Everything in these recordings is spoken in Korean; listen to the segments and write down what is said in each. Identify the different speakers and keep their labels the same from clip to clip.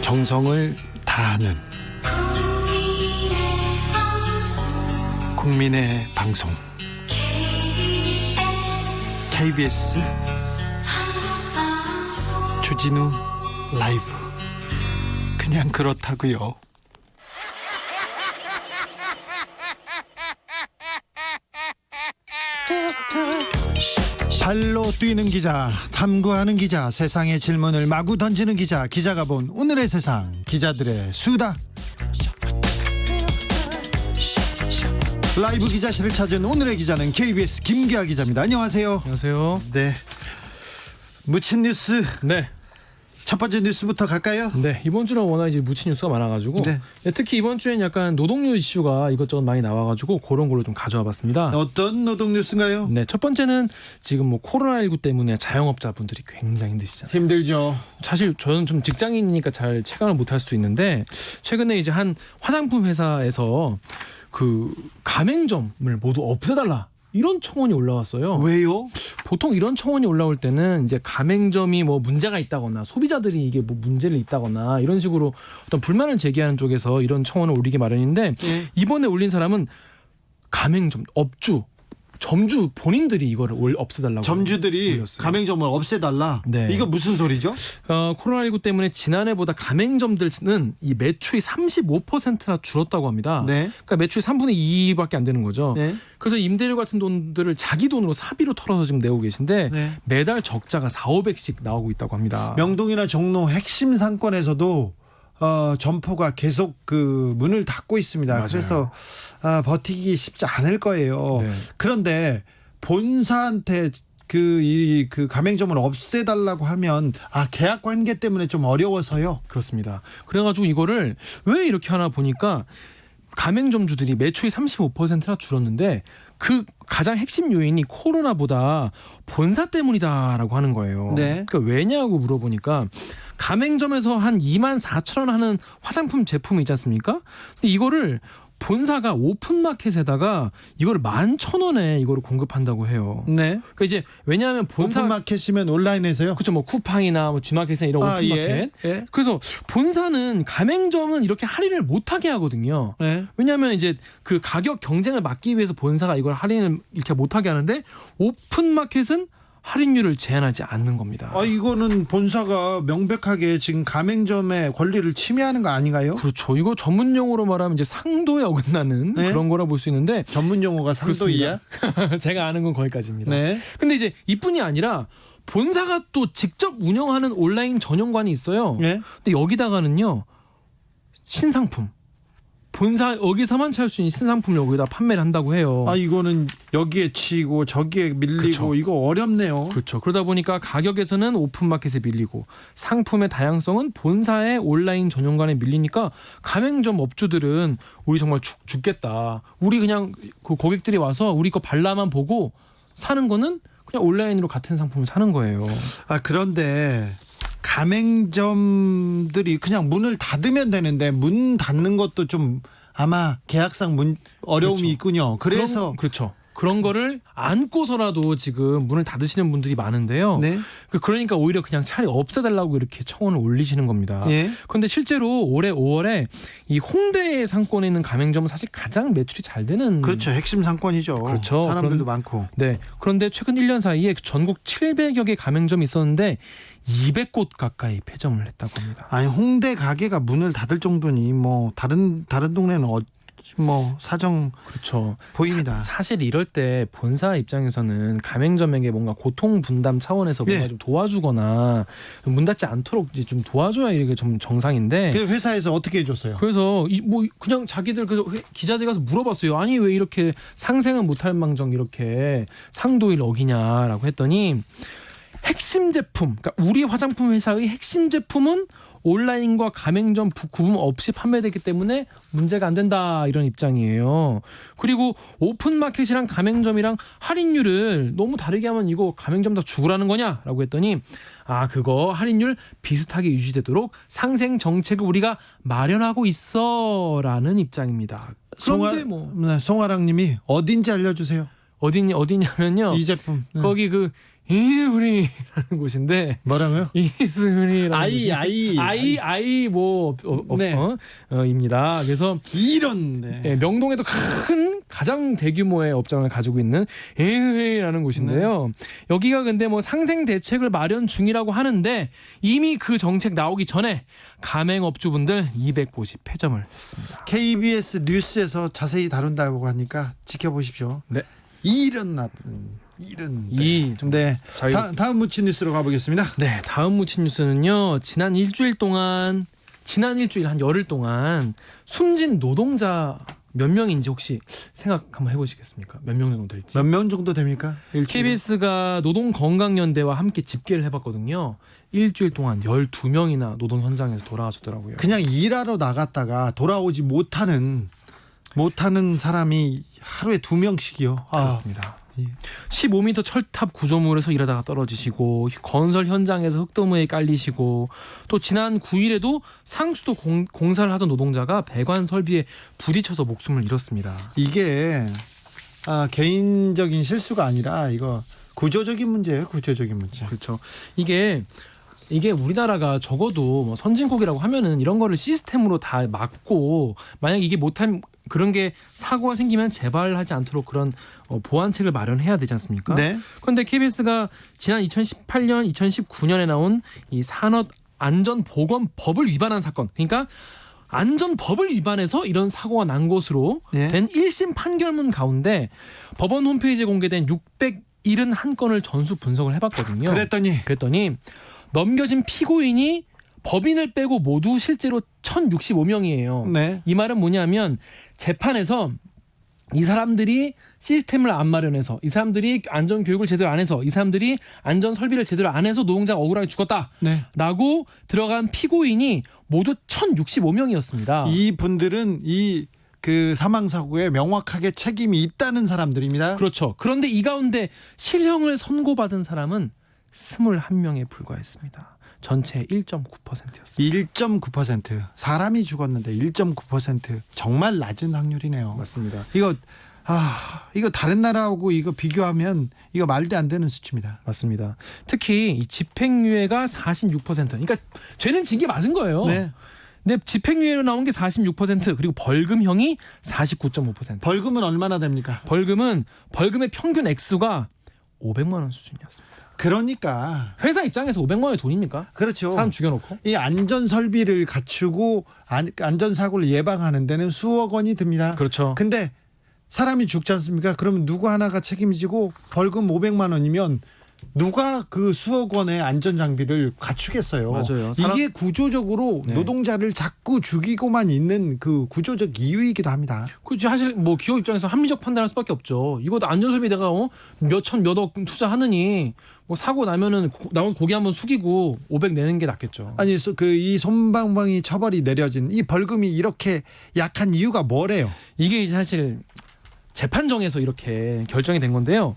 Speaker 1: 정성을 다하는 국민의 방송 KBS 주진우 라이브. 그냥 그렇다고요. 발로 뛰는 기자, 탐구하는 기자, 세상의 질문을 마구 던지는 기자, 기자가 본 오늘의 세상, 기자들의 수다. 라이브 기자실을 찾은 오늘의 기자는 KBS 김기아 기자입니다. 안녕하세요.
Speaker 2: 안녕하세요.
Speaker 1: 네, 묻힌 뉴스.
Speaker 2: 네.
Speaker 1: 첫 번째 뉴스부터 갈까요?
Speaker 2: 네, 이번 주는 워낙 이제 묻힌 뉴스가 많아가지고
Speaker 1: 네.
Speaker 2: 특히 이번 주엔 약간 노동요 이슈가 이것저것 많이 나와가지고 그런 걸로 좀 가져와봤습니다.
Speaker 1: 어떤 노동 뉴스인가요?
Speaker 2: 네, 첫 번째는 지금 뭐 코로나19 때문에 자영업자분들이 굉장히 힘드시잖아요.
Speaker 1: 힘들죠.
Speaker 2: 사실 저는 좀 직장인이니까 잘 체감을 못할 수 있는데 최근에 이제 한 화장품 회사에서 그 가맹점을 모두 없애달라, 이런 청원이 올라왔어요.
Speaker 1: 왜요?
Speaker 2: 보통 이런 청원이 올라올 때는 이제 가맹점이 뭐 문제가 있다거나 소비자들이 이게 뭐 문제를 있다거나 이런 식으로 어떤 불만을 제기하는 쪽에서 이런 청원을 올리기 마련인데, 이번에 올린 사람은 가맹점 업주, 점주 본인들이 이거를 없애달라고.
Speaker 1: 점주들이
Speaker 2: 올렸어요.
Speaker 1: 가맹점을 없애달라.
Speaker 2: 네.
Speaker 1: 이거 무슨 소리죠?
Speaker 2: 코로나19 때문에 지난해보다 가맹점들은 이 매출이 35%나 줄었다고 합니다.
Speaker 1: 네.
Speaker 2: 그러니까 매출이 3분의 2밖에 안 되는 거죠.
Speaker 1: 네.
Speaker 2: 그래서 임대료 같은 돈들을 자기 돈으로 사비로 털어서 지금 내고 계신데
Speaker 1: 네.
Speaker 2: 매달 적자가 4,500씩 나오고 있다고 합니다.
Speaker 1: 명동이나 종로 핵심 상권에서도 점포가 계속 그 문을 닫고 있습니다.
Speaker 2: 맞아요.
Speaker 1: 그래서 버티기 쉽지 않을 거예요.
Speaker 2: 네.
Speaker 1: 그런데 본사한테 그 가맹점을 없애달라고 하면 계약 관계 때문에 좀 어려워서요.
Speaker 2: 그렇습니다. 그래가지고 이거를 왜 이렇게 하나 보니까 가맹점주들이 매출이 35%나 줄었는데 그 가장 핵심 요인이 코로나보다 본사 때문이다라고 하는 거예요.
Speaker 1: 네.
Speaker 2: 그러니까 왜냐고 물어보니까 가맹점에서 한 24,000원 하는 화장품 제품이 있지 않습니까? 근데 이거를 본사가 오픈마켓에다가 이걸 11,000원에 이거를 공급한다고 해요.
Speaker 1: 네.
Speaker 2: 그러니까 이제 왜냐하면 본사
Speaker 1: 오픈마켓이면 온라인에서요?
Speaker 2: 그렇죠. 뭐 쿠팡이나 뭐 G마켓이나 이런 오픈마켓.
Speaker 1: 예. 예.
Speaker 2: 그래서 본사는 가맹점은 이렇게 할인을 못하게 하거든요.
Speaker 1: 네.
Speaker 2: 왜냐하면 이제 그 가격 경쟁을 막기 위해서 본사가 이걸 할인을 이렇게 못하게 하는데 오픈마켓은 할인율을 제한하지 않는 겁니다.
Speaker 1: 이거는 본사가 명백하게 지금 가맹점의 권리를 침해하는 거 아닌가요?
Speaker 2: 그렇죠. 이거 전문 용어로 말하면 이제 상도에 어긋나는
Speaker 1: 네?
Speaker 2: 그런 거라 볼 수 있는데
Speaker 1: 전문 용어가 상도이야?
Speaker 2: 제가 아는 건 거기까지입니다.
Speaker 1: 네.
Speaker 2: 근데 이제 이뿐이 아니라 본사가 또 직접 운영하는 온라인 전용관이 있어요.
Speaker 1: 네.
Speaker 2: 근데 여기다가는요, 신상품, 본사 여기서만 살 수 있는 신상품을 여기다 판매를 한다고 해요.
Speaker 1: 이거는 여기에 치고 저기에 밀리고
Speaker 2: 그쵸.
Speaker 1: 이거 어렵네요.
Speaker 2: 그렇죠. 그러다 보니까 가격에서는 오픈마켓에 밀리고 상품의 다양성은 본사의 온라인 전용관에 밀리니까 가맹점 업주들은 우리 정말 죽겠다. 우리 그냥 그 고객들이 와서 우리 거 발라만 보고 사는 거는 그냥 온라인으로 같은 상품을 사는 거예요.
Speaker 1: 그런데 가맹점들이 그냥 문을 닫으면 되는데 문 닫는 것도 좀 아마 계약상 어려움이
Speaker 2: 그렇죠.
Speaker 1: 있군요. 그래서
Speaker 2: 그렇죠. 그런 거를 안고서라도 지금 문을 닫으시는 분들이 많은데요.
Speaker 1: 네.
Speaker 2: 그러니까 오히려 그냥 차라리 없애달라고 이렇게 청원을 올리시는 겁니다.
Speaker 1: 예.
Speaker 2: 그런데 실제로 올해 5월에 이 홍대 상권에 있는 가맹점은 사실 가장 매출이 잘 되는.
Speaker 1: 그렇죠. 핵심 상권이죠.
Speaker 2: 그렇죠.
Speaker 1: 사람들도 많고.
Speaker 2: 네. 그런데 최근 1년 사이에 전국 700여 개 가맹점이 있었는데 200곳 가까이 폐점을 했다고 합니다.
Speaker 1: 홍대 가게가 문을 닫을 정도니 뭐 다른 동네는 뭐 사정
Speaker 2: 그렇죠.
Speaker 1: 보입니다.
Speaker 2: 사실 이럴 때 본사 입장에서는 가맹점에게 뭔가 고통 분담 차원에서 뭔가
Speaker 1: 예.
Speaker 2: 좀 도와주거나 문 닫지 않도록 이제 좀 도와줘야 이게 좀 정상인데.
Speaker 1: 그 회사에서 어떻게 해줬어요?
Speaker 2: 그래서 뭐 그냥 자기들 기자들 가서 물어봤어요. 아니 왜 이렇게 상생은 못할 망정 이렇게 상도일 어기냐라고 했더니 핵심 제품, 그러니까 우리 화장품 회사의 핵심 제품은 온라인과 가맹점 구분 없이 판매되기 때문에 문제가 안 된다, 이런 입장이에요. 그리고 오픈마켓이랑 가맹점이랑 할인율을 너무 다르게 하면 이거 가맹점 다 죽으라는 거냐라고 했더니 그거 할인율 비슷하게 유지되도록 상생 정책을 우리가 마련하고 있어라는 입장입니다. 그런데
Speaker 1: 송아랑님이 어딘지 알려주세요.
Speaker 2: 어디냐면요.
Speaker 1: 이 제품.
Speaker 2: 거기 그 이수리라는 곳인데
Speaker 1: 뭐라고요?
Speaker 2: 이수리라는
Speaker 1: 아이
Speaker 2: 입니다. 그래서
Speaker 1: 이런
Speaker 2: 명동에도 큰 가장 대규모의 업장을 가지고 있는 이수리라는 곳인데요. 여기가 근데 뭐 상생 대책을 마련 중이라고 하는데 이미 그 정책 나오기 전에 가맹업주분들 250폐점을 했습니다.
Speaker 1: KBS 뉴스에서 자세히 다룬다고 하니까 지켜보십시오.
Speaker 2: 네.
Speaker 1: 이런 나쁜 이런
Speaker 2: 네.
Speaker 1: 다음 무친 뉴스로 가보겠습니다.
Speaker 2: 네, 다음 무친 뉴스는요. 지난 일주일 한 열흘 동안 숨진 노동자 몇 명인지 혹시 생각 한번 해보시겠습니까? 몇 명 정도 될지.
Speaker 1: 몇 명 정도 됩니까?
Speaker 2: KBS가 노동건강연대와 함께 집계를 해봤거든요. 일주일 동안 12명이나 노동 현장에서 돌아가셨더라고요.
Speaker 1: 그냥 일하러 나갔다가 돌아오지 못하는 사람이 하루에 2명씩이요.
Speaker 2: 그렇습니다. 15m 철탑 구조물에서 일하다가 떨어지시고 건설 현장에서 흙더미에 깔리시고 또 지난 9일에도 상수도 공사를 하던 노동자가 배관 설비에 부딪혀서 목숨을 잃었습니다.
Speaker 1: 이게 개인적인 실수가 아니라 이거 구조적인 문제예요. 구조적인 문제.
Speaker 2: 그렇죠. 이게 우리나라가 적어도 뭐 선진국이라고 하면은 이런 거를 시스템으로 다 막고 만약 이게 못한 그런 게 사고가 생기면 재발하지 않도록 그런 보완책을 마련해야 되지 않습니까?
Speaker 1: 네.
Speaker 2: 그런데 KBS가 지난 2018년, 2019년에 나온 이 산업안전보건법을 위반한 사건, 그러니까 안전법을 위반해서 이런 사고가 난 것으로 된 1심 판결문 가운데 법원 홈페이지에 공개된 671건을 전수 분석을 해봤거든요. 그랬더니 넘겨진 피고인이 법인을 빼고 모두 실제로 1,065명이에요.
Speaker 1: 네.
Speaker 2: 이 말은 뭐냐면 재판에서 이 사람들이 시스템을 안 마련해서 이 사람들이 안전 교육을 제대로 안 해서 이 사람들이 안전 설비를 제대로 안 해서 노동자가 억울하게 죽었다라고 들어간 피고인이 모두 1,065명이었습니다.
Speaker 1: 이 분들은 그 사망 사고에 명확하게 책임이 있다는 사람들입니다.
Speaker 2: 그렇죠. 그런데 이 가운데 실형을 선고받은 사람은 21명에 불과했습니다. 전체 1.9%였습니다.
Speaker 1: 1.9%. 사람이 죽었는데 1.9% 정말 낮은 확률이네요.
Speaker 2: 맞습니다.
Speaker 1: 이거 다른 나라하고 이거 비교하면 이거 말도 안 되는 수치입니다.
Speaker 2: 맞습니다. 특히 이 집행유예가 46%. 그러니까 죄는 진 게 맞은 거예요.
Speaker 1: 네.
Speaker 2: 근데 집행유예로 나온 게 46% 그리고 벌금형이 49.5%.
Speaker 1: 벌금은 얼마나 됩니까?
Speaker 2: 벌금의 평균 액수가 500만 원 수준이었습니다.
Speaker 1: 그러니까
Speaker 2: 회사 입장에서 500만 원이 돈입니까?
Speaker 1: 그렇죠.
Speaker 2: 사람 죽여놓고.
Speaker 1: 이 안전 설비를 갖추고 안전 사고를 예방하는 데는 수억 원이 듭니다.
Speaker 2: 그렇죠.
Speaker 1: 근데 사람이 죽지 않습니까? 그러면 누구 하나가 책임지고 벌금 500만 원이면 누가 그 수억 원의 안전 장비를 갖추겠어요.
Speaker 2: 맞아요.
Speaker 1: 이게 구조적으로 노동자를 자꾸 죽이고만 있는 그 구조적 이유이기도 합니다.
Speaker 2: 그렇지. 사실 뭐 기업 입장에서 합리적 판단할 수밖에 없죠. 이거 안전설비 내가 몇억 투자하느니 뭐 사고 나면은 나온 고개 한번 숙이고 500 내는 게 낫겠죠.
Speaker 1: 아니 이 솜방망이 처벌이 내려진 이 벌금이 이렇게 약한 이유가 뭐래요?
Speaker 2: 이게 사실 재판정에서 이렇게 결정이 된 건데요.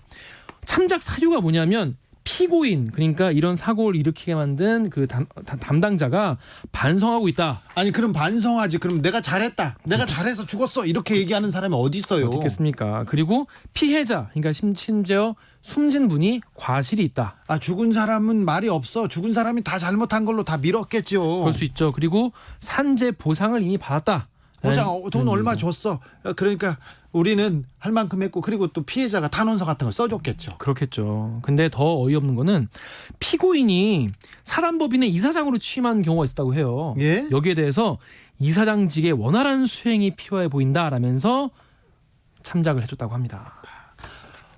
Speaker 2: 참작 사유가 뭐냐면 피고인 그러니까 이런 사고를 일으키게 만든 그 담당자가 반성하고 있다.
Speaker 1: 아니 그럼 반성하지. 그럼 내가 잘했다. 내가 잘해서 죽었어. 이렇게 얘기하는 사람이 어디 있어요?
Speaker 2: 어디 있겠습니까? 그리고 피해자 그러니까 심지어 숨진 분이 과실이 있다.
Speaker 1: 죽은 사람은 말이 없어. 죽은 사람이 다 잘못한 걸로 다 밀었겠죠.
Speaker 2: 그럴 수 있죠. 그리고 산재 보상을 이미 받았다.
Speaker 1: 보상 돈 얼마 줬어. 그러니까 우리는 할 만큼 했고 그리고 또 피해자가 탄원서 같은 걸 써줬겠죠.
Speaker 2: 그렇겠죠. 근데 더 어이없는 거는 피고인이 사단법인의 이사장으로 취임한 경우가 있었다고 해요.
Speaker 1: 예?
Speaker 2: 여기에 대해서 이사장직의 원활한 수행이 필요해 보인다라면서 참작을 해줬다고 합니다.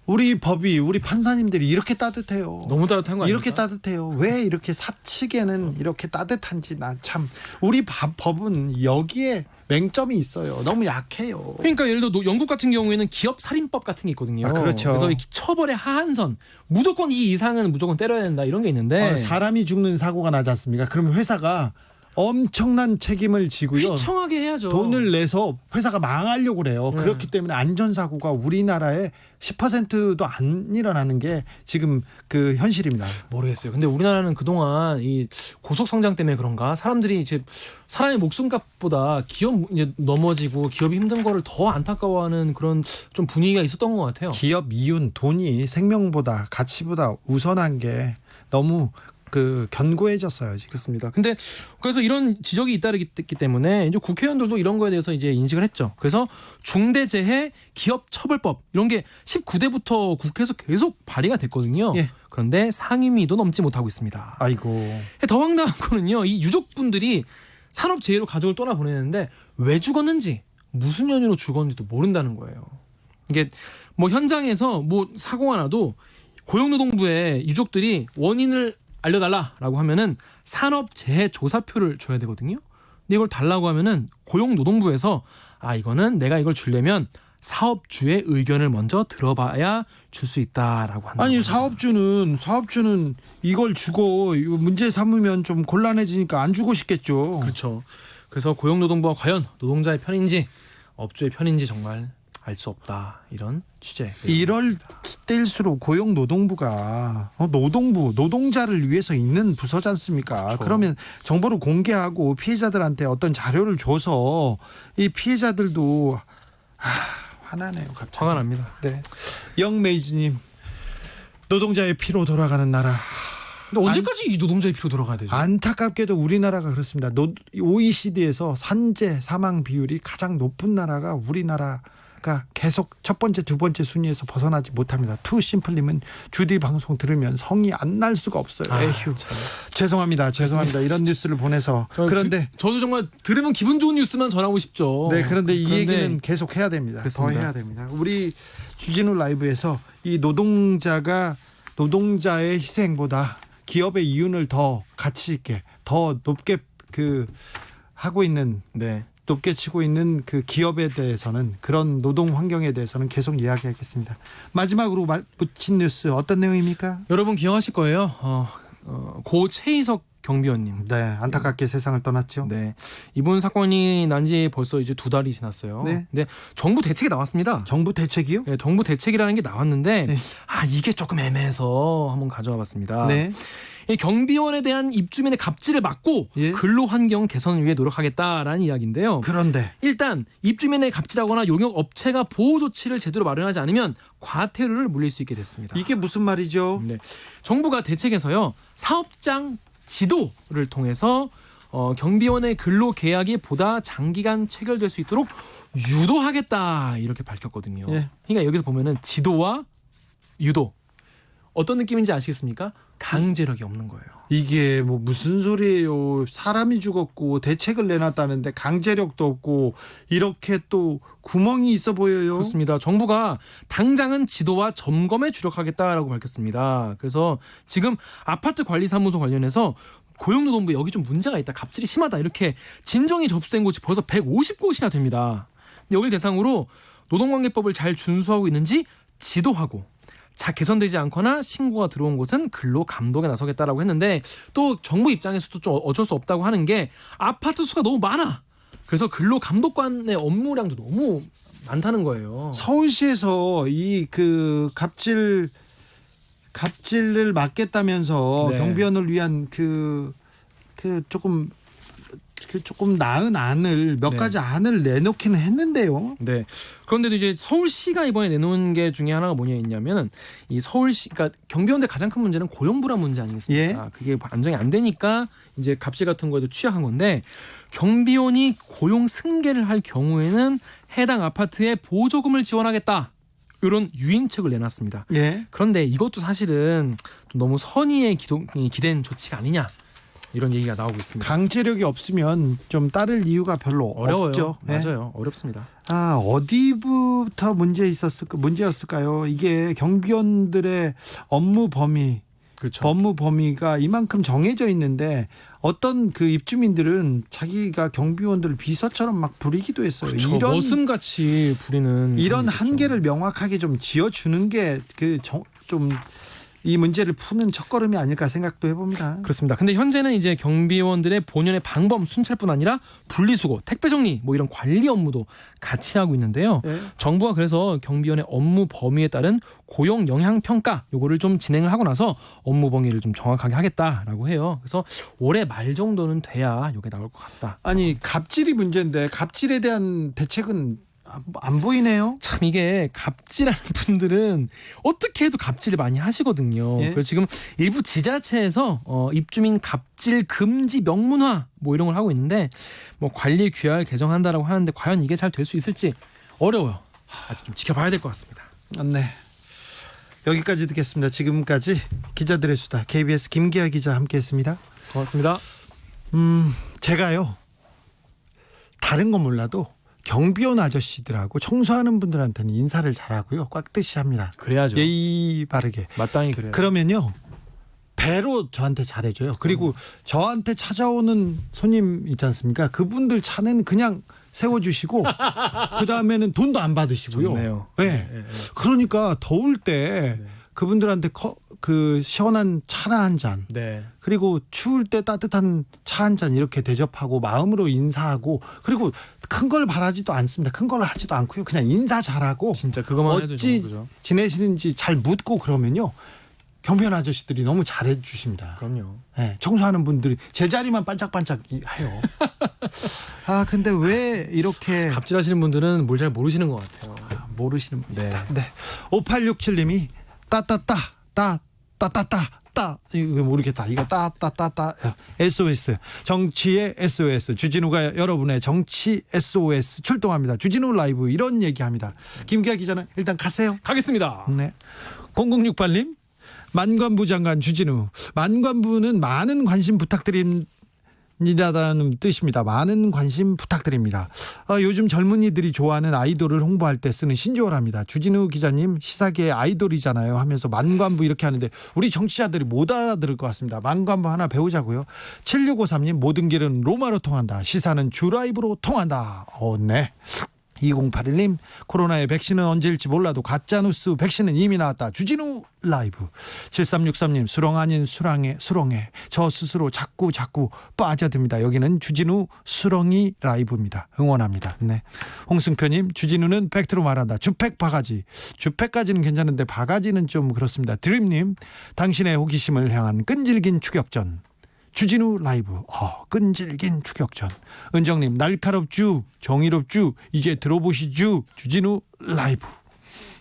Speaker 1: 우리 법이 우리 판사님들이 이렇게 따뜻해요.
Speaker 2: 너무 따뜻한 거 아닙니까?
Speaker 1: 이렇게 따뜻해요. 왜 이렇게 사측에는 이렇게 따뜻한지 나 참 우리 법은 여기에 맹점이 있어요. 너무 약해요.
Speaker 2: 그러니까 예를 들어 영국 같은 경우에는 기업 살인법 같은 게 있거든요.
Speaker 1: 그렇죠.
Speaker 2: 그래서 이 처벌의 하한선 무조건 이 이상은 무조건 때려야 된다 이런 게 있는데
Speaker 1: 사람이 죽는 사고가 나지 않습니까? 그러면 회사가 엄청난 책임을 지고요.
Speaker 2: 휘청하게 해야죠.
Speaker 1: 돈을 내서 회사가 망하려고 그래요.
Speaker 2: 네.
Speaker 1: 그렇기 때문에 안전사고가 우리나라에 10%도 안 일어나는 게 지금 그 현실입니다.
Speaker 2: 모르겠어요. 근데 우리나라는 그동안 이 고속 성장 때문에 그런가 사람들이 이제 사람의 목숨값보다 기업 이제 넘어지고 기업이 힘든 거를 더 안타까워하는 그런 좀 분위기가 있었던 것 같아요.
Speaker 1: 기업 이윤, 돈이 생명보다 가치보다 우선한 게 너무 그 견고해졌어요 지금.
Speaker 2: 그렇습니다. 근데 그래서 이런 지적이 잇따르기 때문에 이제 국회의원들도 이런 거에 대해서 이제 인식을 했죠. 그래서 중대재해 기업처벌법 이런 게 19대부터 국회에서 계속 발의가 됐거든요.
Speaker 1: 예.
Speaker 2: 그런데 상임위도 넘지 못하고 있습니다.
Speaker 1: 아이고.
Speaker 2: 더 황당한 거는요. 이 유족분들이 산업재해로 가족을 떠나보내는데 왜 죽었는지 무슨 연유로 죽었는지도 모른다는 거예요. 이게 뭐 현장에서 뭐 사고가 나도 고용노동부에 유족들이 원인을 알려달라라고 하면은 산업재해조사표를 줘야 되거든요. 근데 이걸 달라고 하면은 고용노동부에서 이거는 내가 이걸 주려면 사업주의 의견을 먼저 들어봐야 줄 수 있다라고 한다.
Speaker 1: 아니 사업주는 이걸 주고 이거 문제 삼으면 좀 곤란해지니까 안 주고 싶겠죠.
Speaker 2: 그렇죠. 그래서 고용노동부가 과연 노동자의 편인지 업주의 편인지 정말 알 수 없다 이런 취재.
Speaker 1: 이럴 때일수록 고용노동부가 노동부 노동자를 위해서 있는 부서지 않습니까?
Speaker 2: 그렇죠.
Speaker 1: 그러면 정보를 공개하고 피해자들한테 어떤 자료를 줘서 이 피해자들도 화나네요. 갑자기.
Speaker 2: 화가 납니다.
Speaker 1: 네. 영메이즈님 노동자의 피로 돌아가는 나라.
Speaker 2: 근데 언제까지 이 노동자의 피로 돌아가야 되죠?
Speaker 1: 안타깝게도 우리나라가 그렇습니다. OECD에서 산재 사망 비율이 가장 높은 나라가 우리나라가 계속 첫 번째, 두 번째 순위에서 벗어나지 못합니다. 투심플님은 주디 방송 들으면 성이 안 날 수가 없어요. 에휴. 죄송합니다. 이런 뉴스를 보내서. 그런데
Speaker 2: 저도 정말 들으면 기분 좋은 뉴스만 전하고 싶죠.
Speaker 1: 네, 그런데 이 얘기는 계속 해야 됩니다.
Speaker 2: 그렇습니다.
Speaker 1: 더 해야 됩니다. 우리 주진우 라이브에서 이 노동자의 희생보다 기업의 이윤을 더 가치 있게 더 높게 하고 있는
Speaker 2: 네.
Speaker 1: 높게 치고 있는 그 기업에 대해서는 그런 노동 환경에 대해서는 계속 이야기하겠습니다. 마지막으로 붙인 뉴스 어떤 내용입니까?
Speaker 2: 여러분 기억하실 거예요. 고 최희석 경비원님.
Speaker 1: 네, 안타깝게 세상을 떠났죠.
Speaker 2: 네, 이분 사건이 난 지 벌써 이제 2달이 지났어요.
Speaker 1: 네.
Speaker 2: 근데 정부 대책이 나왔습니다.
Speaker 1: 정부 대책이요?
Speaker 2: 네, 정부 대책이라는 게 나왔는데
Speaker 1: 네.
Speaker 2: 이게 조금 애매해서 한번 가져와봤습니다.
Speaker 1: 네.
Speaker 2: 이 경비원에 대한 입주민의 갑질을 막고
Speaker 1: 예.
Speaker 2: 근로 환경 개선을 위해 노력하겠다라는 이야기인데요.
Speaker 1: 그런데
Speaker 2: 일단 입주민의 갑질하거나 용역 업체가 보호 조치를 제대로 마련하지 않으면 과태료를 물릴 수 있게 됐습니다.
Speaker 1: 이게 무슨 말이죠?
Speaker 2: 네. 정부가 대책에서요 사업장 지도를 통해서 경비원의 근로 계약이 보다 장기간 체결될 수 있도록 유도하겠다 이렇게 밝혔거든요.
Speaker 1: 예.
Speaker 2: 그러니까 여기서 보면은 지도와 유도 어떤 느낌인지 아시겠습니까? 강제력이 없는 거예요.
Speaker 1: 이게 뭐 무슨 소리예요? 사람이 죽었고 대책을 내놨다는데 강제력도 없고 이렇게 또 구멍이 있어 보여요.
Speaker 2: 그렇습니다. 정부가 당장은 지도와 점검에 주력하겠다라고 밝혔습니다. 그래서 지금 아파트 관리사무소 관련해서 고용노동부에 여기 좀 문제가 있다, 갑질이 심하다 이렇게 진정이 접수된 곳이 벌써 150곳이나 됩니다. 근데 여기를 대상으로 노동관계법을 잘 준수하고 있는지 지도하고 개선되지 않거나 신고가 들어온 곳은 근로 감독에 나서겠다라고 했는데 또 정부 입장에서도 좀 어쩔 수 없다고 하는 게 아파트 수가 너무 많아. 그래서 근로 감독관의 업무량도 너무 많다는 거예요.
Speaker 1: 서울시에서 이 갑질을 막겠다면서
Speaker 2: 네.
Speaker 1: 경비원을 위한 조금 나은 안을 몇
Speaker 2: 네.
Speaker 1: 가지 안을 내놓기는 했는데요.
Speaker 2: 네. 그런데도 이제 서울시가 이번에 내놓은 게 중에 하나가 뭐냐면은 이 서울시, 그러니까 경비원들 가장 큰 문제는 고용 불안 문제 아니겠습니까? 그게 안정이 안 되니까 이제 갑질 같은 거에도 취약한 건데 경비원이 고용 승계를 할 경우에는 해당 아파트에 보조금을 지원하겠다. 이런 유인책을 내놨습니다.
Speaker 1: 예.
Speaker 2: 그런데 이것도 사실은 좀 너무 선의에 기댄 조치가 아니냐. 이런 얘기가 나오고 있습니다.
Speaker 1: 강제력이 없으면 좀 따를 이유가 별로
Speaker 2: 어려워요.
Speaker 1: 없죠. 네.
Speaker 2: 맞아요. 어렵습니다.
Speaker 1: 어디부터 문제였을까요? 이게 경비원들의 업무 범위가 이만큼 정해져 있는데 어떤 그 입주민들은 자기가 경비원들을 비서처럼 막 부리기도 했어요.
Speaker 2: 그렇죠.
Speaker 1: 이런
Speaker 2: 머슴같이 부리는
Speaker 1: 이런
Speaker 2: 있었죠.
Speaker 1: 한계를 명확하게 좀 지어주는 게 좀 이 문제를 푸는 첫걸음이 아닐까 생각도 해봅니다.
Speaker 2: 그렇습니다. 근데 현재는 이제 경비원들의 본연의 방범 순찰뿐 아니라 분리수거, 택배 정리 뭐 이런 관리 업무도 같이 하고 있는데요.
Speaker 1: 네.
Speaker 2: 정부가 그래서 경비원의 업무 범위에 따른 고용 영향 평가 요거를 좀 진행을 하고 나서 업무 범위를 좀 정확하게 하겠다라고 해요. 그래서 올해 말 정도는 돼야 요게 나올 것 같다.
Speaker 1: 아니 갑질이 문제인데 갑질에 대한 대책은 안 보이네요.
Speaker 2: 참 이게 갑질하는 분들은 어떻게 해도 갑질을 많이 하시거든요.
Speaker 1: 예?
Speaker 2: 그래서 지금 일부 지자체에서 입주민 갑질 금지 명문화 뭐 이런 걸 하고 있는데 뭐 관리 규약을 개정한다라고 하는데 과연 이게 잘 될 수 있을지 어려워요. 아직 좀 지켜봐야 될 것 같습니다.
Speaker 1: 네. 여기까지 듣겠습니다. 지금까지 기자들의 수다 KBS 김기아 기자 함께했습니다.
Speaker 2: 고맙습니다.
Speaker 1: 제가요 다른 건 몰라도 경비원 아저씨들하고 청소하는 분들한테는 인사를 잘하고요 꽉듯이 합니다.
Speaker 2: 그래야죠.
Speaker 1: 예의 바르게.
Speaker 2: 마땅히 그래요.
Speaker 1: 그러면요 배로 저한테 잘해줘요. 그리고 저한테 찾아오는 손님 있지 않습니까? 그분들 차는 그냥 세워주시고 그 다음에는 돈도 안 받으시고요.
Speaker 2: 좋네요.
Speaker 1: 네. 그러니까 더울 때 그분들한테 그 시원한 차나 한 잔,
Speaker 2: 네.
Speaker 1: 그리고 추울 때 따뜻한 차 한 잔 이렇게 대접하고 마음으로 인사하고, 그리고 큰 걸 바라지도 않습니다. 큰 걸 하지도 않고요. 그냥 인사 잘하고
Speaker 2: 진짜 그것만 해도
Speaker 1: 어찌
Speaker 2: 좋은 거죠.
Speaker 1: 지내시는지 잘 묻고 그러면요 경비원 아저씨들이 너무 잘해 주십니다.
Speaker 2: 그럼요.
Speaker 1: 네, 청소하는 분들이 제자리만 반짝반짝 해요. 아 근데 왜 이렇게
Speaker 2: 갑질하시는 분들은 뭘 잘 모르시는 것 같아요.
Speaker 1: 모르시는 분이다.
Speaker 2: 네.
Speaker 1: 네. 5867님이 따따따 이거 모르겠다. 이거 따따따따 SOS 정치의 SOS 주진우가 여러분의 정치 SOS 출동합니다. 주진우 라이브 이런 얘기합니다. 김기아 기자는 일단 가세요.
Speaker 2: 가겠습니다.
Speaker 1: 네. 0068님 만관부 장관 주진우 만관부는 많은 관심 부탁드립니다라는 뜻입니다. 많은 관심 부탁드립니다. 요즘 젊은이들이 좋아하는 아이돌을 홍보할 때 쓰는 신조어랍니다. 주진우 기자님 시사계의 아이돌이잖아요 하면서 만관부 이렇게 하는데 우리 정치자들이 못 알아들을 것 같습니다. 만관부 하나 배우자고요. 7653님 모든 길은 로마로 통한다. 시사는 주라이브로 통한다. 네. 2081님 코로나의 백신은 언제일지 몰라도 가짜뉴스 백신은 이미 나왔다. 주진우 라이브. 7363님 수렁 아닌 수렁에 저 스스로 자꾸 빠져듭니다. 여기는 주진우 수렁이 라이브입니다. 응원합니다. 네. 홍승표님 주진우는 팩트로 말한다. 주팩 바가지. 주팩까지는 괜찮은데 바가지는 좀 그렇습니다. 드림님 당신의 호기심을 향한 끈질긴 추격전. 주진우 라이브. 끈질긴 추격전. 은정님 날카롭쥬 정의롭쥬 이제 들어보시쥬 주진우 라이브.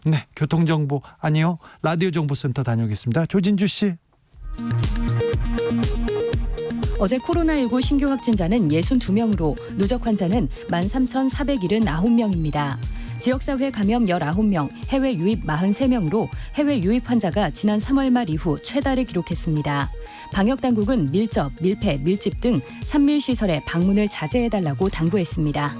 Speaker 1: 네, 교통정보 아니요 라디오 정보센터 다녀오겠습니다. 조진주 씨.
Speaker 3: 어제 코로나19 신규 확진자는 62명으로 누적 환자는 13,479명입니다. 지역사회 감염 19명, 해외 유입 43명으로 해외 유입 환자가 지난 3월 말 이후 최다를 기록했습니다. 방역당국은 밀접, 밀폐, 밀집 등 산밀시설에 방문을 자제해달라고 당부했습니다.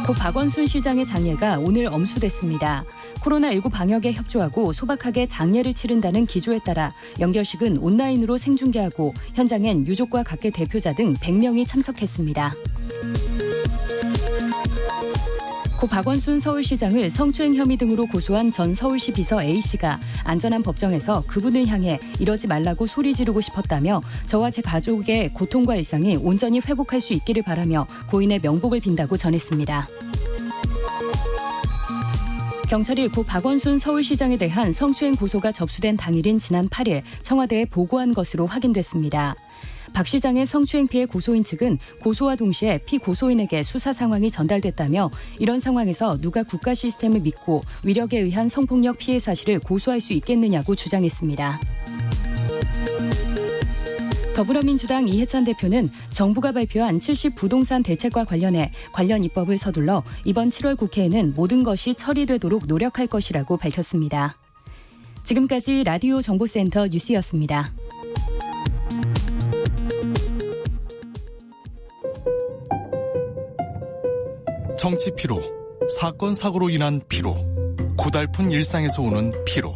Speaker 3: 고 박원순 시장의 장례가 오늘 엄수됐습니다. 코로나19 방역에 협조하고 소박하게 장례를 치른다는 기조에 따라 연결식은 온라인으로 생중계하고 현장엔 유족과 각계 대표자 등 100명이 참석했습니다. 고 박원순 서울시장을 성추행 혐의 등으로 고소한 전 서울시 비서 A씨가 안전한 법정에서 그분을 향해 이러지 말라고 소리 지르고 싶었다며 저와 제 가족의 고통과 일상이 온전히 회복할 수 있기를 바라며 고인의 명복을 빈다고 전했습니다. 경찰이 고 박원순 서울시장에 대한 성추행 고소가 접수된 당일인 지난 8일 청와대에 보고한 것으로 확인됐습니다. 박 시장의 성추행 피해 고소인 측은 고소와 동시에 피고소인에게 수사 상황이 전달됐다며 이런 상황에서 누가 국가 시스템을 믿고 위력에 의한 성폭력 피해 사실을 고소할 수 있겠느냐고 주장했습니다. 더불어민주당 이해찬 대표는 정부가 발표한 70 부동산 대책과 관련해 관련 입법을 서둘러 이번 7월 국회에는 모든 것이 처리되도록 노력할 것이라고 밝혔습니다. 지금까지 라디오 정보센터 뉴스였습니다.
Speaker 4: 정치 피로, 사건 사고로 인한 피로, 고달픈 일상에서 오는 피로.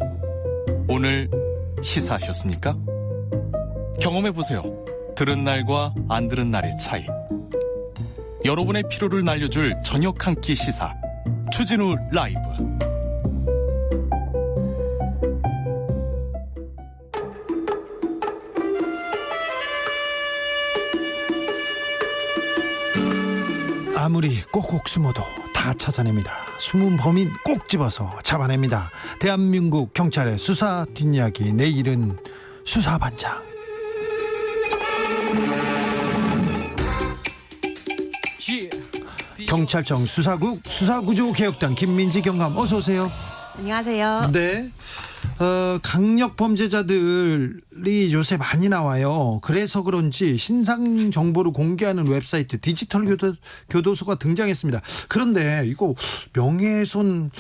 Speaker 4: 오늘 시사하셨습니까? 경험해보세요. 들은 날과 안 들은 날의 차이. 여러분의 피로를 날려줄 저녁 한 끼 시사. 추진우 라이브.
Speaker 1: 아무리 꼭꼭 숨어도 다 찾아냅니다. 숨은 범인 꼭 집어서 잡아냅니다. 대한민국 경찰의 수사 뒷이야기, 내일은 수사반장. 경찰청 수사국 수사구조 개혁단 김민지 경감, 어서 오세요.
Speaker 5: 안녕하세요.
Speaker 1: 네. 강력 범죄자들이 요새 많이 나와요. 그래서 그런지 신상 정보를 공개하는 웹사이트 디지털 교도소가 등장했습니다. 그런데 이거 명예훼손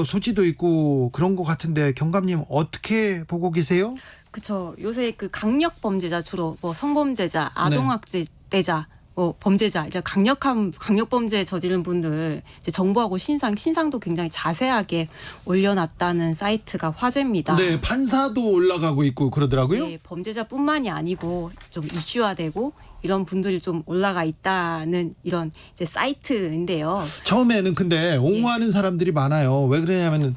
Speaker 1: 소지도 있고 그런 것 같은데 경감님 어떻게 보고 계세요?
Speaker 5: 그렇죠. 요새 그 강력 범죄자, 주로 뭐 성범죄자, 아동학대자, 뭐 범죄자, 이런 강력 범죄 저지른 분들 이제 정보하고 신상도 굉장히 자세하게 올려놨다는 사이트가 화제입니다.
Speaker 1: 네, 판사도 올라가고 있고 그러더라고요.
Speaker 5: 네, 범죄자뿐만이 아니고 좀 이슈화되고 이런 분들이 좀 올라가 있다는 이런 이제 사이트인데요.
Speaker 1: 처음에는 근데 옹호하는 사람들이 많아요. 왜 그러냐면은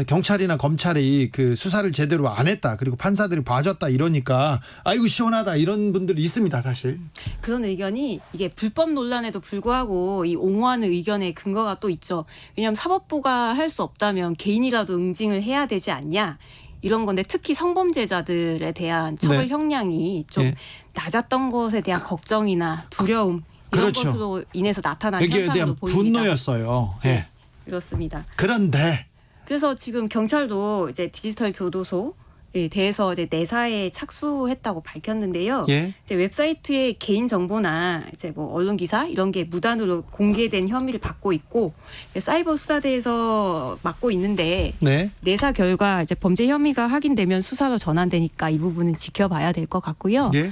Speaker 1: 경찰이나 검찰이 그 수사를 제대로 안 했다, 그리고 판사들이 봐줬다 이러니까 아이고 시원하다 이런 분들이 있습니다, 사실.
Speaker 5: 그런 의견이 이게 불법 논란에도 불구하고 이 옹호하는 의견의 근거가 또 있죠. 왜냐하면 사법부가 할 수 없다면 개인이라도 응징을 해야 되지 않냐, 이런 건데, 특히 성범죄자들에 대한 처벌
Speaker 1: 네.
Speaker 5: 형량이 좀
Speaker 1: 네.
Speaker 5: 낮았던 것에 대한 걱정이나 두려움, 이런
Speaker 1: 그렇죠.
Speaker 5: 것으로 인해서 나타난
Speaker 1: 여기에
Speaker 5: 현상으로
Speaker 1: 대한
Speaker 5: 보입니다.
Speaker 1: 분노였어요.
Speaker 5: 네.
Speaker 1: 예.
Speaker 5: 그렇습니다.
Speaker 1: 그런데
Speaker 5: 그래서 지금 경찰도 이제 디지털 교도소에 대해서 이제 내사에 착수했다고 밝혔는데요.
Speaker 1: 예.
Speaker 5: 이제 웹사이트의 개인 정보나 이제 뭐 언론 기사 이런 게 무단으로 공개된 혐의를 받고 있고, 사이버 수사대에서 맡고 있는데
Speaker 1: 네.
Speaker 5: 내사 결과 이제 범죄 혐의가 확인되면 수사로 전환되니까 이 부분은 지켜봐야 될 것 같고요.
Speaker 1: 예.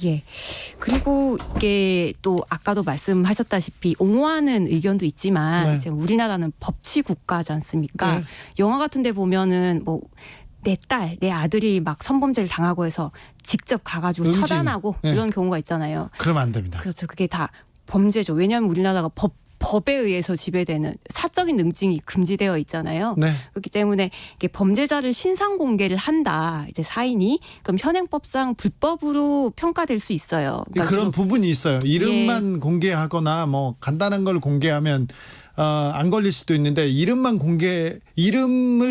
Speaker 5: 예. 그리고 이게 또 아까도 말씀하셨다시피 옹호하는 의견도 있지만
Speaker 1: 네.
Speaker 5: 지금 우리나라는 법치 국가지 않습니까?
Speaker 1: 네.
Speaker 5: 영화 같은 데 보면은 뭐 내 딸, 내 아들이 막 성범죄를 당하고 해서 직접 가가지고
Speaker 1: 응징.
Speaker 5: 처단하고
Speaker 1: 네.
Speaker 5: 이런 경우가 있잖아요.
Speaker 1: 그러면 안 됩니다.
Speaker 5: 그렇죠. 그게 다 범죄죠. 왜냐하면 우리나라가 법에 의해서 지배되는 사적인 응징이 금지되어 있잖아요.
Speaker 1: 네.
Speaker 5: 그렇기 때문에 이게 범죄자를 신상 공개를 한다, 이제 사인이, 그럼 현행법상 불법으로 평가될 수 있어요. 그러니까
Speaker 1: 그런
Speaker 5: 주로
Speaker 1: 부분이 있어요. 이름만 공개하거나 뭐 간단한 걸 공개하면 안 걸릴 수도 있는데 이름을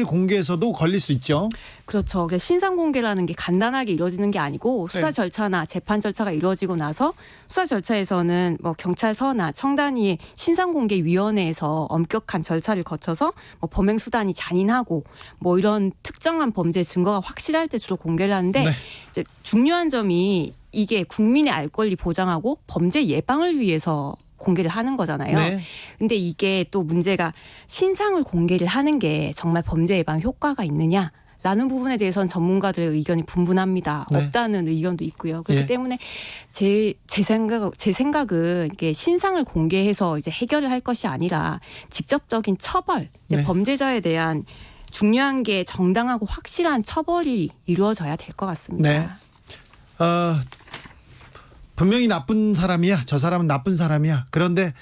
Speaker 1: 공개해서도 걸릴 수 있죠.
Speaker 5: 그렇죠. 그래서 신상 공개라는 게 간단하게 이루어지는 게 아니고 수사
Speaker 1: 네.
Speaker 5: 절차나 재판 절차가 이루어지고 나서 수사 절차에서는 뭐 경찰서나 청단위의 신상공개위원회에서 엄격한 절차를 거쳐서 뭐 범행 수단이 잔인하고 뭐 이런 특정한 범죄 증거가 확실할 때 주로 공개를 하는데,
Speaker 1: 네.
Speaker 5: 이제 중요한 점이 이게 국민의 알 권리 보장하고 범죄 예방을 위해서 공개를 하는 거잖아요.
Speaker 1: 네.
Speaker 5: 근데 이게 또 문제가 신상을 공개를 하는 게 정말 범죄 예방 효과가 있느냐? 라는 부분에 대해서는 전문가들의 의견이 분분합니다.
Speaker 1: 네.
Speaker 5: 없다는 의견도 있고요. 그렇기
Speaker 1: 예.
Speaker 5: 때문에 제 생각은 이게 신상을 공개해서 이제 해결을 할 것이 아니라 직접적인 처벌, 이제
Speaker 1: 네.
Speaker 5: 범죄자에 대한 중요한 게 정당하고 확실한 처벌이 이루어져야 될 것 같습니다.
Speaker 1: 네. 분명히 나쁜 사람이야. 저 사람은 나쁜 사람이야. 그런데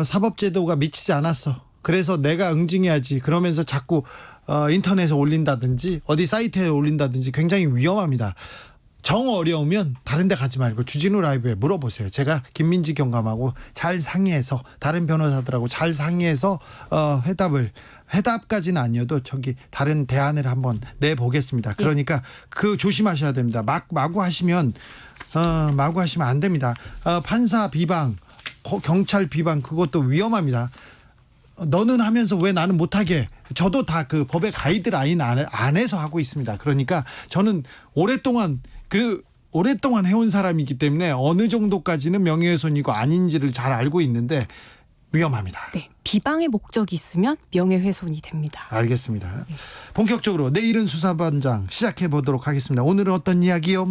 Speaker 1: 사법제도가 미치지 않았어. 그래서 내가 응징해야지. 그러면서 자꾸 인터넷에 올린다든지 어디 사이트에 올린다든지 굉장히 위험합니다. 정 어려우면 다른 데 가지 말고 주진우 라이브에 물어보세요. 제가 김민지 경감하고 잘 상의해서, 다른 변호사들하고 잘 상의해서 회답까지는 아니어도 다른 대안을 한번 내보겠습니다. 그러니까 그 조심하셔야 됩니다. 마구 하시면 안 됩니다. 판사 비방, 경찰 비방, 그것도 위험합니다. 너는 하면서 왜 나는 못하게? 저도 다 그 법의 가이드라인 안에서 하고 있습니다. 그러니까 저는 오랫동안 해온 사람이기 때문에 어느 정도까지는 명예훼손이고 아닌지를 잘 알고 있는데 위험합니다.
Speaker 5: 네, 비방의 목적이 있으면 명예훼손이 됩니다.
Speaker 1: 알겠습니다. 본격적으로 내일은 수사반장 시작해 보도록 하겠습니다. 오늘은 어떤 이야기요?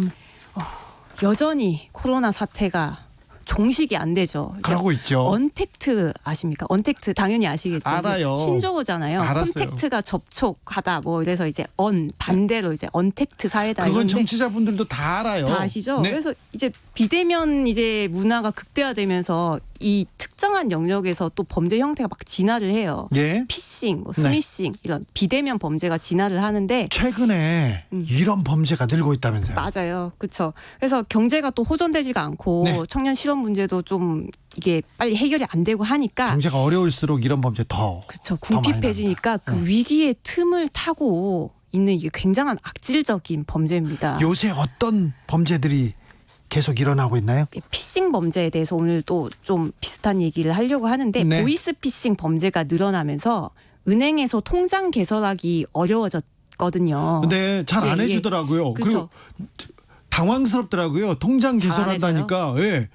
Speaker 5: 여전히 코로나 사태가 종식이 안 되죠.
Speaker 1: 가고 있죠.
Speaker 5: 언택트 아십니까? 언택트 당연히 아시겠죠.
Speaker 1: 알아요.
Speaker 5: 신조어잖아요.
Speaker 1: 알았어요.
Speaker 5: 콘택트가 접촉하다 뭐 이래서 이제 반대로 이제 언택트 사회다.
Speaker 1: 그건
Speaker 5: 이런데
Speaker 1: 청취자분들도 다 알아요.
Speaker 5: 다 아시죠?
Speaker 1: 네.
Speaker 5: 그래서 이제 비대면 이제 문화가 극대화되면서 이 특정한 영역에서 또 범죄 형태가 막 진화를 해요.
Speaker 1: 예.
Speaker 5: 피싱, 뭐 스미싱 이런 비대면 범죄가 진화를 하는데
Speaker 1: 최근에 이런 범죄가 늘고 있다면서요.
Speaker 5: 맞아요. 그렇죠. 그래서 경제가 또 호전되지가 않고
Speaker 1: 네.
Speaker 5: 청년 실업 문제도 좀 이게 빨리 해결이 안 되고 하니까
Speaker 1: 경제가 어려울수록 이런 범죄 더.
Speaker 5: 그렇죠.
Speaker 1: 더 많이
Speaker 5: 궁핍해지니까 그
Speaker 1: 납니다.
Speaker 5: 위기의 틈을 타고 있는 이게 굉장한 악질적인 범죄입니다.
Speaker 1: 요새 어떤 범죄들이 계속 일어나고 있나요?
Speaker 5: 피싱 범죄에 대해서 오늘 또 좀 비슷한 얘기를 하려고 하는데
Speaker 1: 네.
Speaker 5: 보이스 피싱 범죄가 늘어나면서 은행에서 통장 개설하기 어려워졌거든요.
Speaker 1: 근데 잘 안
Speaker 5: 예, 예.
Speaker 1: 해주더라고요.
Speaker 5: 그렇죠.
Speaker 1: 그리고 당황스럽더라고요. 통장
Speaker 5: 잘안
Speaker 1: 개설한다니까. 예.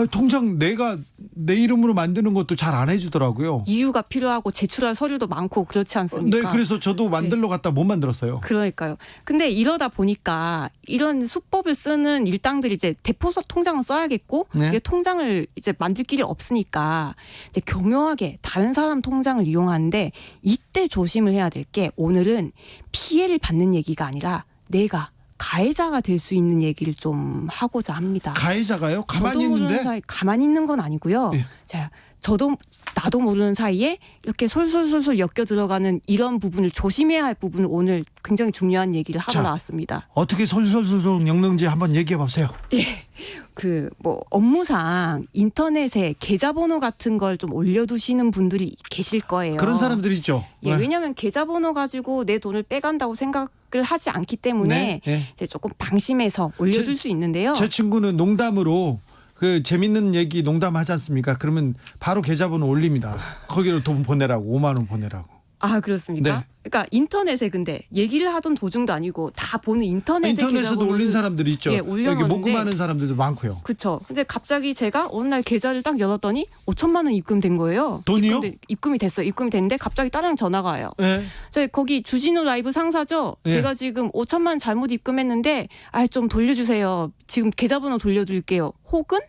Speaker 1: 통장 내가 내 이름으로 만드는 것도 잘 안 해주더라고요.
Speaker 5: 이유가 필요하고 제출할 서류도 많고 그렇지 않습니까?
Speaker 1: 네, 그래서 저도 만들러 갔다 못 만들었어요.
Speaker 5: 그러니까요. 근데 이러다 보니까 이런 수법을 쓰는 일당들이 이제 대포서 통장을 써야겠고
Speaker 1: 네.
Speaker 5: 이게 통장을 이제 만들 길이 없으니까 이제 교묘하게 다른 사람 통장을 이용하는데 이때 조심을 해야 될 게 오늘은 피해를 받는 얘기가 아니라 내가 가해자가 될 수 있는 얘기를 좀 하고자 합니다.
Speaker 1: 가해자가요? 가만히
Speaker 5: 저도 모르는
Speaker 1: 있는데?
Speaker 5: 사이 가만히 있는 건 아니고요.
Speaker 1: 예.
Speaker 5: 자, 나도 모르는 사이에 이렇게 솔솔솔솔 엮여 들어가는 이런 부분을 조심해야 할 부분을 오늘 굉장히 중요한 얘기를 하고
Speaker 1: 자.
Speaker 5: 나왔습니다.
Speaker 1: 어떻게 솔솔솔 엮는지 한번 얘기해 보세요.
Speaker 5: 그 뭐 업무상 인터넷에 계좌번호 같은 걸 좀 올려두시는 분들이 계실 거예요.
Speaker 1: 그런 사람들 있죠.
Speaker 5: 예, 왜냐하면 계좌번호 가지고 내 돈을 빼간다고 생각을 하지 않기 때문에
Speaker 1: 네, 네.
Speaker 5: 이제 조금 방심해서 올려둘 수 있는데요.
Speaker 1: 제 친구는 농담으로 그 재밌는 얘기 농담하지 않습니까? 그러면 바로 계좌번호 올립니다. 거기로 돈 보내라고 5만 원 보내라고.
Speaker 5: 아 그렇습니까?
Speaker 1: 네.
Speaker 5: 그러니까 인터넷에 근데 얘기를 하던 도중도 아니고 다 보는 인터넷에
Speaker 1: 인터넷에도 올린 사람들이 있죠.
Speaker 5: 예,
Speaker 1: 여기
Speaker 5: 올려놓는데
Speaker 1: 모금하는 사람들도 많고요.
Speaker 5: 그렇죠. 근데 갑자기 제가 어느 날 계좌를 딱 열었더니 5천만 원 입금된 거예요.
Speaker 1: 돈이요?
Speaker 5: 입금이 됐어요. 입금이 됐는데 갑자기 딸랑 전화가 와요.
Speaker 1: 네.
Speaker 5: 저희 거기 주진우 라이브 상사죠.
Speaker 1: 예.
Speaker 5: 제가 지금 5천만 원 잘못 입금했는데 좀 돌려주세요. 지금 계좌번호 돌려드릴게요. 혹은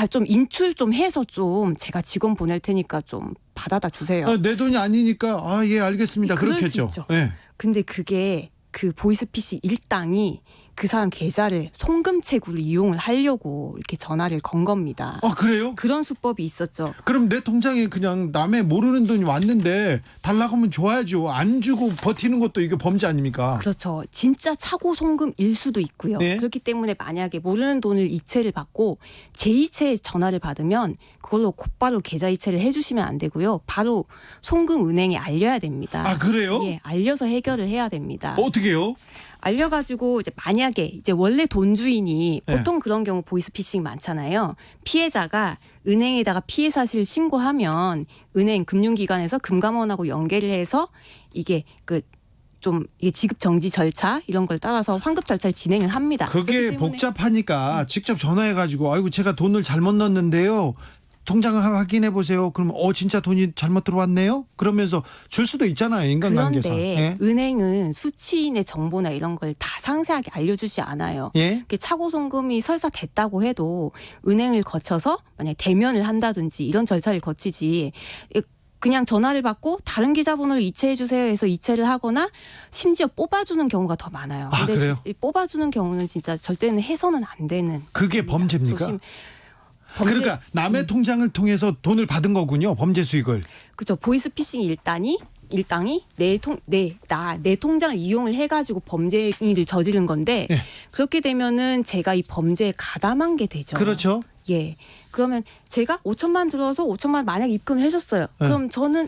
Speaker 5: 좀 인출 좀 해서 좀 제가 직원 보낼 테니까 좀 받아다 주세요.
Speaker 1: 내 돈이 아니니까 예 알겠습니다.
Speaker 5: 그럴
Speaker 1: 그렇겠죠.
Speaker 5: 수 있죠.
Speaker 1: 예.
Speaker 5: 근데 그게 그 보이스피싱 일당이 그 사람 계좌를 송금책으로 이용을 하려고 이렇게 전화를 건 겁니다.
Speaker 1: 그래요?
Speaker 5: 그런 수법이 있었죠.
Speaker 1: 그럼 내 통장에 그냥 남의 모르는 돈이 왔는데 달라고 하면 줘야죠. 안 주고 버티는 것도 이게 범죄 아닙니까?
Speaker 5: 그렇죠. 진짜 차고 송금일 수도 있고요.
Speaker 1: 네.
Speaker 5: 그렇기 때문에 만약에 모르는 돈을 이체를 받고 제 이체에 전화를 받으면 그걸로 곧바로 계좌 이체를 해주시면 안 되고요. 바로 송금 은행에 알려야 됩니다.
Speaker 1: 그래요?
Speaker 5: 예, 알려서 해결을 해야 됩니다.
Speaker 1: 어떻게요?
Speaker 5: 알려가지고 이제 만약에 이제 원래 돈 주인이
Speaker 1: 네.
Speaker 5: 보통 그런 경우 보이스피싱 많잖아요. 피해자가 은행에다가 피해 사실 신고하면 은행 금융기관에서 금감원하고 연계를 해서 이게 이게 지급 정지 절차 이런 걸 따라서 환급 절차를 진행을 합니다.
Speaker 1: 그게
Speaker 5: 그렇기 때문에
Speaker 1: 복잡하니까 직접 전화해가지고 아이고 제가 돈을 잘못 넣었는데요. 통장 확인해 보세요. 그러면 진짜 돈이 잘못 들어왔네요. 그러면서 줄 수도 있잖아요. 인간관계에서.
Speaker 5: 그런데
Speaker 1: 예?
Speaker 5: 은행은 수취인의 정보나 이런 걸 다 상세하게 알려주지 않아요.
Speaker 1: 예?
Speaker 5: 이렇게 차고 송금이 설사 됐다고 해도 은행을 거쳐서 만약 대면을 한다든지 이런 절차를 거치지 그냥 전화를 받고 다른 계좌번호를 이체해 주세요 해서 이체를 하거나 심지어 뽑아주는 경우가 더 많아요. 근데
Speaker 1: 그래요?
Speaker 5: 뽑아주는 경우는 진짜 절대는 해서는 안 되는.
Speaker 1: 그게 범죄입니까?
Speaker 5: 조심.
Speaker 1: 그러니까 남의 통장을 통해서 돈을 받은 거군요. 범죄 수익을.
Speaker 5: 그렇죠. 보이스피싱 일당이 내 통장을 이용을 해가지고 범죄 행위를 저지른 건데
Speaker 1: 예.
Speaker 5: 그렇게 되면은 제가 이 범죄에 가담한 게 되죠.
Speaker 1: 그렇죠.
Speaker 5: 예. 그러면 제가 5천만 들어서 5천만 만약 입금을 해줬어요. 그럼 저는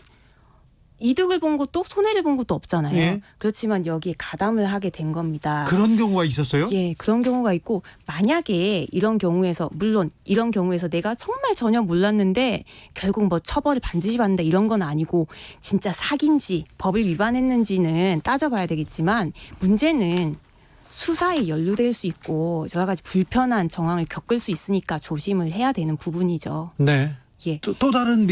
Speaker 5: 이득을 본 것도 손해를 본 것도 없잖아요.
Speaker 1: 예.
Speaker 5: 그렇지만 여기에 가담을 하게 된 겁니다.
Speaker 1: 그런 경우가 있었어요?
Speaker 5: 예, 그런 경우가 있고 만약에 이런 경우에서 물론 이런 경우에서 내가 정말 전혀 몰랐는데 결국 뭐 처벌을 반드시 받는다 이런 건 아니고 진짜 사기인지 법을 위반했는지는 따져봐야 되겠지만 문제는 수사에 연루될 수 있고 여러 가지 불편한 정황을 겪을 수 있으니까 조심을 해야 되는 부분이죠.
Speaker 1: 네.
Speaker 5: 예.
Speaker 1: 또 다른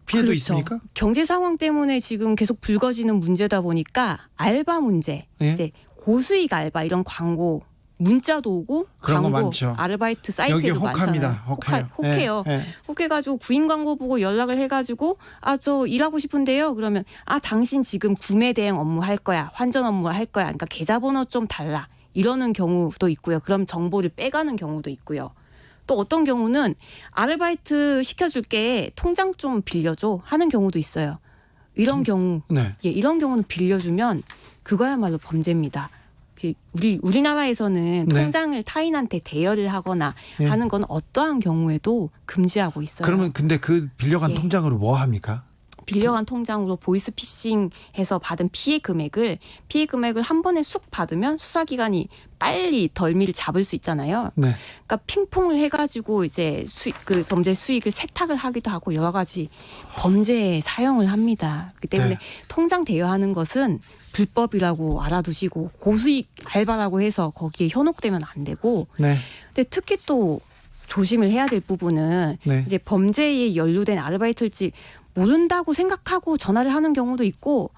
Speaker 1: 피해도
Speaker 5: 그렇죠.
Speaker 1: 있습니까?
Speaker 5: 경제 상황 때문에 지금 계속 불거지는 문제다 보니까 알바 문제,
Speaker 1: 예?
Speaker 5: 이제 고수익 알바 이런 광고 문자도 오고
Speaker 1: 그런 거
Speaker 5: 광고
Speaker 1: 많죠.
Speaker 5: 아르바이트
Speaker 1: 여기
Speaker 5: 사이트도
Speaker 1: 혹합니다.
Speaker 5: 많잖아요. 혹해요.
Speaker 1: 예.
Speaker 5: 혹해가지고 구인 광고 보고 연락을 해가지고 저 일하고 싶은데요. 그러면 당신 지금 구매 대행 업무 할 거야, 환전 업무 할 거야. 그러니까 계좌번호 좀 달라. 이러는 경우도 있고요. 그럼 정보를 빼가는 경우도 있고요. 또 어떤 경우는 아르바이트 시켜줄게 통장 좀 빌려줘 하는 경우도 있어요. 이런 경우
Speaker 1: 네.
Speaker 5: 예, 이런 경우는 빌려주면 그거야말로 범죄입니다. 우리나라에서는
Speaker 1: 네.
Speaker 5: 통장을 타인한테 대여를 하거나
Speaker 1: 예.
Speaker 5: 하는 건 어떠한 경우에도 금지하고 있어요.
Speaker 1: 그러면 근데 그 빌려간
Speaker 5: 예.
Speaker 1: 통장으로 뭐 합니까?
Speaker 5: 빌려간 통장으로 보이스피싱해서 받은 피해 금액을 한 번에 쑥 받으면 수사기관이 빨리 덜미를 잡을 수 있잖아요.
Speaker 1: 네.
Speaker 5: 그러니까 핑퐁을 해가지고 이제 그 범죄 수익을 세탁을 하기도 하고 여러 가지 범죄에 사용을 합니다. 그렇기 때문에
Speaker 1: 네.
Speaker 5: 통장 대여하는 것은 불법이라고 알아두시고 고수익 알바라고 해서 거기에 현혹되면 안 되고
Speaker 1: 네.
Speaker 5: 근데 특히 또 조심을 해야 될 부분은
Speaker 1: 네.
Speaker 5: 이제 범죄에 연루된 아르바이트일지 모른다고 생각하고 전화를 하는 경우도 있고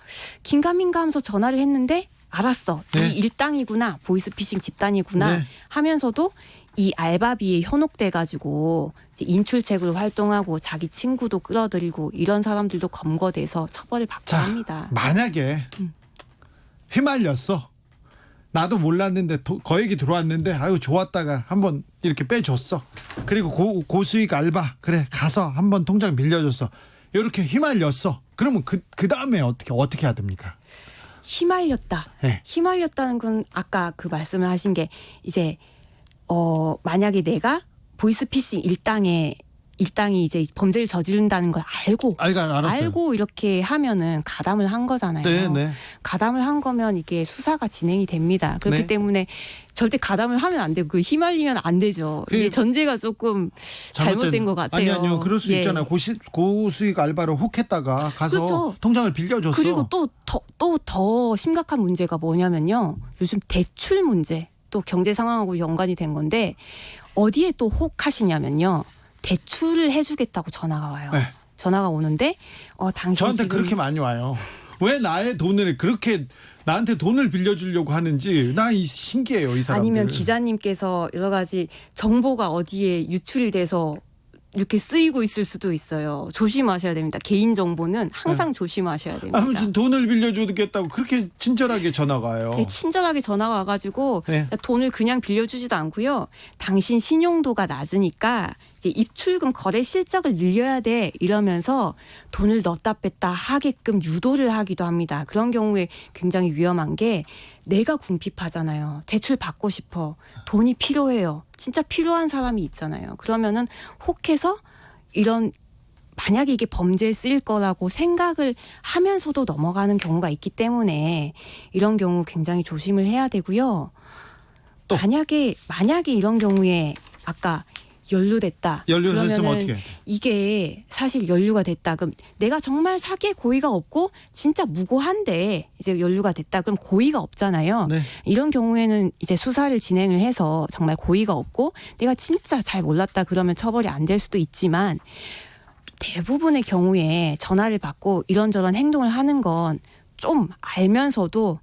Speaker 5: 긴가민가 하면서 전화를 했는데 알았어.
Speaker 1: 네.
Speaker 5: 이 일당이구나. 보이스피싱 집단이구나
Speaker 1: 네.
Speaker 5: 하면서도 이 알바비에 현혹돼 가지고 인출책으로 활동하고 자기 친구도 끌어들이고 이런 사람들도 검거돼서 처벌을 받고
Speaker 1: 자,
Speaker 5: 합니다.
Speaker 1: 만약에 휘말렸어. 나도 몰랐는데 거액이 들어왔는데 아유 좋았다가 한번 이렇게 빼줬어. 그리고 고수익 알바 그래 가서 한번 통장 빌려줬어. 이렇게 휘말렸어. 그러면 그 다음에 어떻게 해야 됩니까?
Speaker 5: 휘말렸다.
Speaker 1: 네.
Speaker 5: 휘말렸다는 건 아까 그 말씀을 하신 게 이제 만약에 내가 보이스피싱 일당이 이제 범죄를 저지른다는 걸
Speaker 1: 알았어요.
Speaker 5: 알고 이렇게 하면은 가담을 한 거잖아요.
Speaker 1: 네, 네.
Speaker 5: 가담을 한 거면 이게 수사가 진행이 됩니다. 그렇기
Speaker 1: 네.
Speaker 5: 때문에 절대 가담을 하면 안 되고 휘말리면 안 되죠. 이게 전제가 조금 잘못된 것 같아요.
Speaker 1: 아니요. 그럴 수
Speaker 5: 예.
Speaker 1: 있잖아요. 고수익 알바로 혹했다가 가서
Speaker 5: 그렇죠.
Speaker 1: 통장을 빌려줬어.
Speaker 5: 그리고 또 더 심각한 문제가 뭐냐면요. 요즘 대출 문제 또 경제 상황하고 연관이 된 건데 어디에 또 혹하시냐면요. 대출을 해주겠다고 전화가 와요.
Speaker 1: 네.
Speaker 5: 전화가 오는데 당신
Speaker 1: 저한테
Speaker 5: 지금
Speaker 1: 그렇게 많이 와요. 왜 나의 돈을 그렇게 나한테 돈을 빌려주려고 하는지 나 신기해요. 이 사람들.
Speaker 5: 아니면 기자님께서 여러 가지 정보가 어디에 유출돼서 이렇게 쓰이고 있을 수도 있어요. 조심하셔야 됩니다. 개인 정보는 항상 조심하셔야 됩니다.
Speaker 1: 아무튼 돈을 빌려주겠다고 그렇게 친절하게 전화가 와요.
Speaker 5: 네, 친절하게 전화가 와가지고
Speaker 1: 네.
Speaker 5: 돈을 그냥 빌려주지도 않고요. 당신 신용도가 낮으니까 이제 입출금 거래 실적을 늘려야 돼 이러면서 돈을 넣었다 뺐다 하게끔 유도를 하기도 합니다. 그런 경우에 굉장히 위험한 게 내가 궁핍하잖아요. 대출 받고 싶어. 돈이 필요해요. 진짜 필요한 사람이 있잖아요. 그러면은 혹해서 이런 만약에 이게 범죄에 쓰일 거라고 생각을 하면서도 넘어가는 경우가 있기 때문에 이런 경우 굉장히 조심을 해야 되고요.
Speaker 1: 또.
Speaker 5: 만약에 이런 경우에 아까 연루됐다.
Speaker 1: 연루됐으면
Speaker 5: 그러면은
Speaker 1: 어떻게 해?
Speaker 5: 이게 사실 연루가 됐다. 그럼 내가 정말 사기에 고의가 없고 진짜 무고한데 이제 연루가 됐다. 그럼 고의가 없잖아요.
Speaker 1: 네.
Speaker 5: 이런 경우에는 이제 수사를 진행을 해서 정말 고의가 없고 내가 진짜 잘 몰랐다 그러면 처벌이 안 될 수도 있지만 대부분의 경우에 전화를 받고 이런저런 행동을 하는 건 좀 알면서도